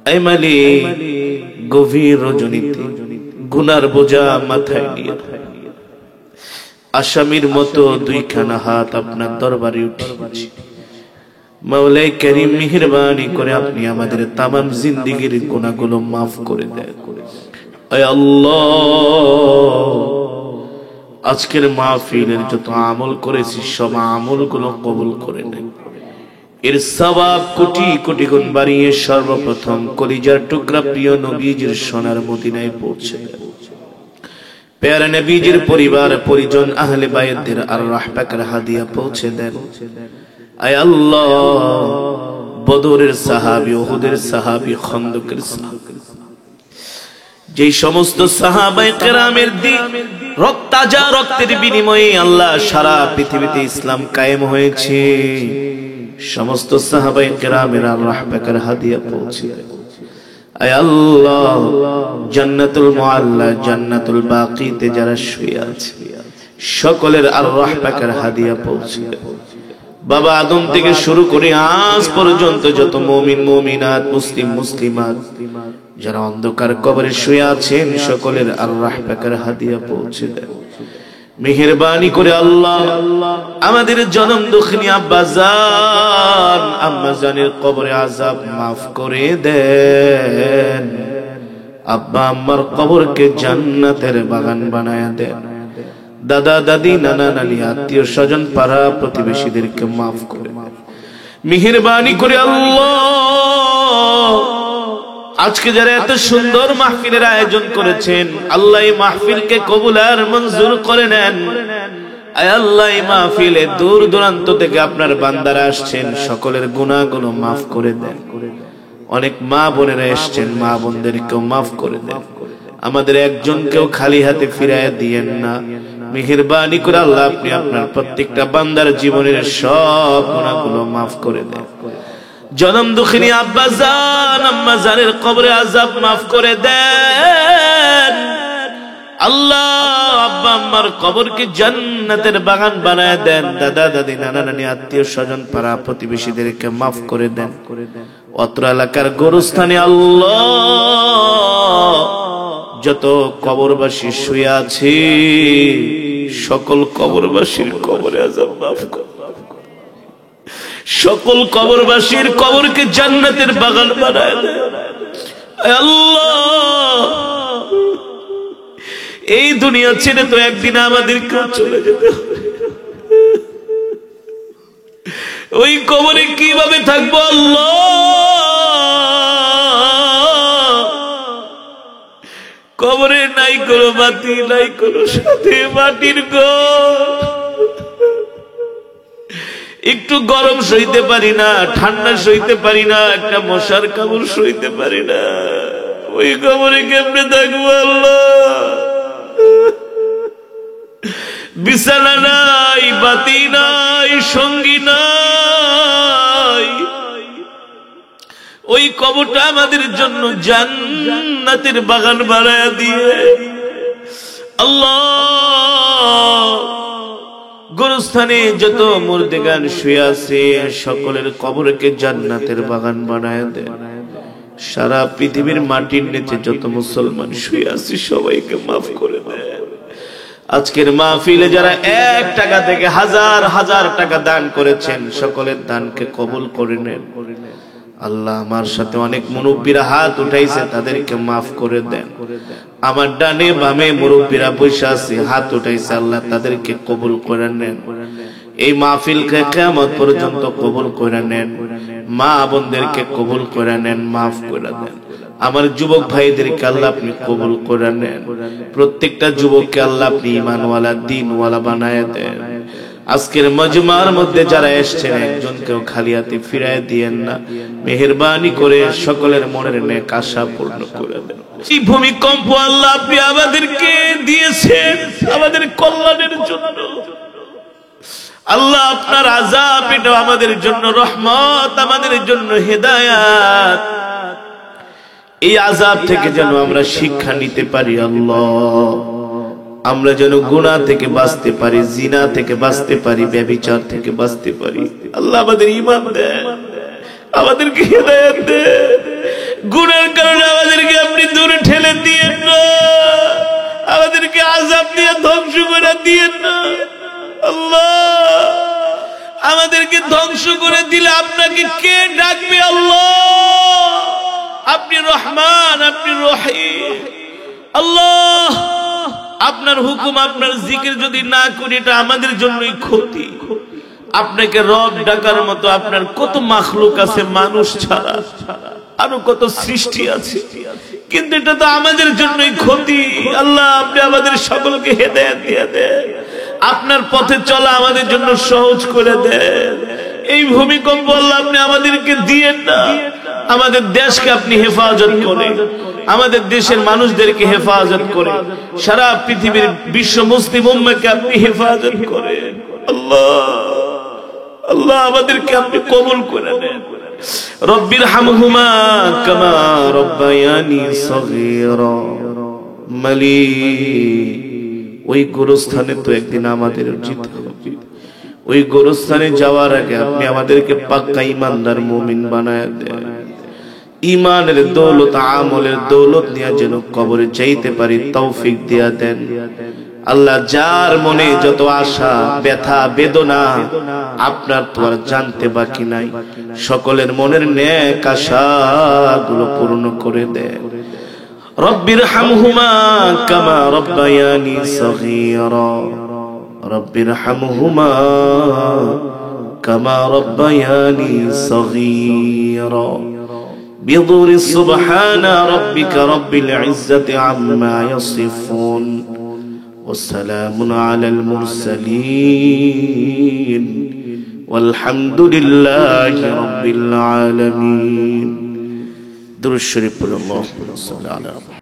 এই মালিক, গভীর রজনীতে গুনার বোঝা মাথায় নিয়ে আসামির মতো 2খানা হাত আপনার দরবারে উঠিয়েছি। মাওলাই করিম, মেহেরবানি করে আপনি আমাদের তামাম জিন্দেগীর গুনাহগুলো মাফ করে দেন। আয় আল্লাহ, আজকের মাহফিলের যত আমল করেছি সব আমলগুলো কবুল করে নেন। এর সওয়াব কোটি কোটি গুণ বাড়িয়ে সর্বপ্রথম কলিজার টুকরা প্রিয় নবীজির সোনার মদিনায় পৌঁছে দেন। প্যারা নবীজির পরিবার পরিজন আহলে বায়তদের আর রাহবাকের হাদিয়া পৌঁছে দেন। আয় আল্লাহ, বদরের সাহাবী, উহুদের সাহাবী, খন্দকের সাহাবী, যে সমস্ত সাহাবায়ে কেরামের তাজা রক্তের বিনিময়ে আল্লাহ সারা পৃথিবীতে ইসলাম কায়েম হয়েছে, সমস্ত সাহাবায়ে কেরামের আর রাহবাকের হাদিয়া পৌঁছে দেন। আয় আল্লাহ, জান্নাতুল মুআল্লা, জান্নাতুল বাকিতে যারা শুয়ে আছে সকলের আর রাহবাকের হাদিয়া পৌঁছে দেন। বাবা আদম থেকে শুরু করে আজ পর্যন্ত যত মুমিন মুমিনাত, মুসলিম মুসলিমাত যারা অন্ধকার কবরে শুয়ে আছেন সকলের আর রাহবাকের হাদিয়া পৌঁছে দেন। মেহেরবানি করে আল্লাহ আমাদের জনম দুঃখিনী আব্বা জান আম্মা জানের কবরে আযাব মাফ করে দেন। আব্বা আম্মার কবরকে জান্নাতের বাগান বানায়া দেন। দাদা দাদি, নানা নানি, আত্মীয় স্বজন, পাড়া প্রতিবেশীদেরকে মাফ করে মেহেরবানি করে আল্লাহ আজকে যারা এত সুন্দর মাহফিলের আয়োজন করেছেন, আল্লাহ এই মাহফিলকে কবুল আর মঞ্জুর করে নেন। আয় আল্লাহ, এই মাহফিলে দূর দূরান্ত থেকে আপনার বান্দারা আসছেন, সকলের গুনাহগুলো মাফ করে দেন। অনেক মা বোনেরা এসছেন, মা বোনদেরকেও মাফ করে দেন। আমাদের একজনকেও খালি হাতে ফিরাইয়া দিয়েন না। মেহেরবানি করে আল্লাহ আপনি আপনার প্রত্যেকটা বান্দার জীবনের সব গুনাহগুলো মাফ করে দেন। জনম দুঃখিনী আব্বা জান আম্মা জানের কবরে আযাব মাফ করে দেন। আল্লাহ আব্বা আম্মার কবরকে জান্নাতের বাগান বানায় দেন। দাদা দাদি নানা নানি আত্মীয় স্বজন পাড়া প্রতিবেশীদেরকে মাফ করে দেন। অত্র এলাকার গোরস্থানে আল্লাহ যত কবরবাসী শুয়ে আছে, সকল কবরবাসীর কবরে আযাব মাফ করে, সকল কবরবাসীর কবরকে জান্নাতের বাগান বানায় দেন। আল্লাহ, এই দুনিয়া ছেড়ে তো একদিন আমাদেরকে চলে যেতে হবে। ওই কবরে কিভাবে থাকবো আল্লাহ? কবরে নাই কোনো বাতি, নাই কোনো সাথে, মাটির ঘর। একটু গরম সইতে পারি না, ঠান্ডা সইতে পারি না, একটা মশার কামড় সইতে পারি না। ওই কবরে কেমনে থাকবো আল্লাহ? বিছানা নাই, বাতি নাই, সঙ্গী নাই। ওই কবরটা আমাদের জন্য জান্নাতের বাগান বানায়া দিয়ে আল্লাহ, গোরস্থানে যত মুর্দেগান শুয়ে আছে সকলের কবরকে জান্নাতের বাগান বানায়া দেন। সারা পৃথিবীর মাটির নিচে যত মুসলমান শুয়ে আছে সবাইকে মাফ করে দেন। আজকের মাহফিলে যারা 1 টাকা থেকে হাজার হাজার টাকা দান করেছেন, সকলের দানকে কবুল করে নেন। আল্লাহ, আমার সাথে অনেক মুরব্বীরা হাত উঠাইছে, তাদেরকে মাফ করে দেন। আমার ডানে বামে মুরব্বীরা বসে আছে, হাত উঠাইছে, আল্লাহ তাদেরকে কবুল করে নেন। এই মাহফিলকে কিয়ামত পর্যন্ত কবুল করে নেন। মা বোনদেরকে কবুল করে নেন, মাফ করে দেন। আমার যুবক ভাইদেরকে আল্লাহ আপনি কবুল করে নেন। প্রত্যেকটা যুবককে আল্লাহ আপনি ঈমানওয়ালা, দ্বীনওয়ালা বানায় দেন। আজকের মজমার মধ্যে যারা এসেছেন একজনকেও খালি হাতে ফিরায় দিয়েন না। মেহেরবানি করে সকলের মনের নেক আশা পূর্ণ করে দেন। এই ভূমিকম্প আল্লাহ আপনি আমাদেরকে দিয়েছেন আমাদের কল্যাণের জন্য। আল্লাহ, আপনার আযাব এটা আমাদের জন্য রহমত, আমাদের জন্য হেদায়েত। এই আযাব থেকে যেন আমরা শিক্ষা নিতে পারি আল্লাহ। আমরা যেন গুনাহ থেকে বাঁচতে পারি, জিনা থেকে বাঁচতে পারি, ব্যভিচার থেকে বাঁচতে পারি। আল্লাহ আমাদের ঈমান দেন, আমাদেরকে হেদায়েত দেন। গুনাহের কারণে আমাদেরকে আপনি দূরে ঠেলে দিয়েন না, আমাদেরকে আযাব দিয়ে ধ্বংস করে দিয়েন না। আল্লাহ, আমাদেরকে ধ্বংস করে দিলে আপনাকে কে ডাকবে? আল্লাহ, আপনি রহমান, আপনি রহিম। আল্লাহ, আপনার হুকুম, আপনার জিকির যদি না করি এটা আমাদের জন্যই ক্ষতি। আপনাকে রব ডাকার মতো আপনার কত মাখলুক আছে মানুষ ছাড়া, আরো কত সৃষ্টি আছে, কিন্তু এটা তো আমাদের জন্যই ক্ষতি। আল্লাহ, আপনি আমাদের সকলকে হেদায়েত দিয়ে দেন, আপনার পথে চলা আমাদের জন্য সহজ করে দেন। এই ভূমিকম্প আল্লাহ আপনি আমাদেরকে দিয়েন না, আমাদের দেশকে আপনি হেফাজত করেন, আমাদের দেশের মানুষদেরকে হেফাজত করে, সারা পৃথিবীর বিশ্ব মুসলিম উম্মাহকে আপনি হেফাজত করেন। আল্লাহ, আল্লাহ আমাদেরকে আপনি কবুল করে নেন। রব্বির হামহুমা কামা রব্বায়ানি সগীরা। মালিক, ওই গোরস্থানে তো একদিন আমাদের যেতে হবে। ওই গোরস্থানে যাওয়ার আগে আপনি আমাদেরকে পাক্কা ঈমানদার মুমিন বানায় দেন। ঈমানের দৌলত, আমলের দৌলত নিয়ে যেন কবরে যাইতে পারি তৌফিক দিয়া দেন। আল্লাহ, যার মনে যত আশা, ব্যথা, বেদনা আপনার তো আর জানতে বাকি নাই, সকলের মনের নেক আশাগুলো পূর্ণ করে দেন। রব্বির হামহুমা কামা রব্বায়ানি সগীরা। রব্বির হামহুমা কামা রব্বায়ানি সগীরা। বিদুরি সুবহানা রাব্বিকা রাব্বিল ইজ্জাতি আম্মা ইয়াসিফুন ওয়া সালামুন আলাল মুরসালিন walhamdulillahi rabbil alamin. দুরূদ শরীফ পড়ুন। আল্লাহুম্মা সাল্লি আলা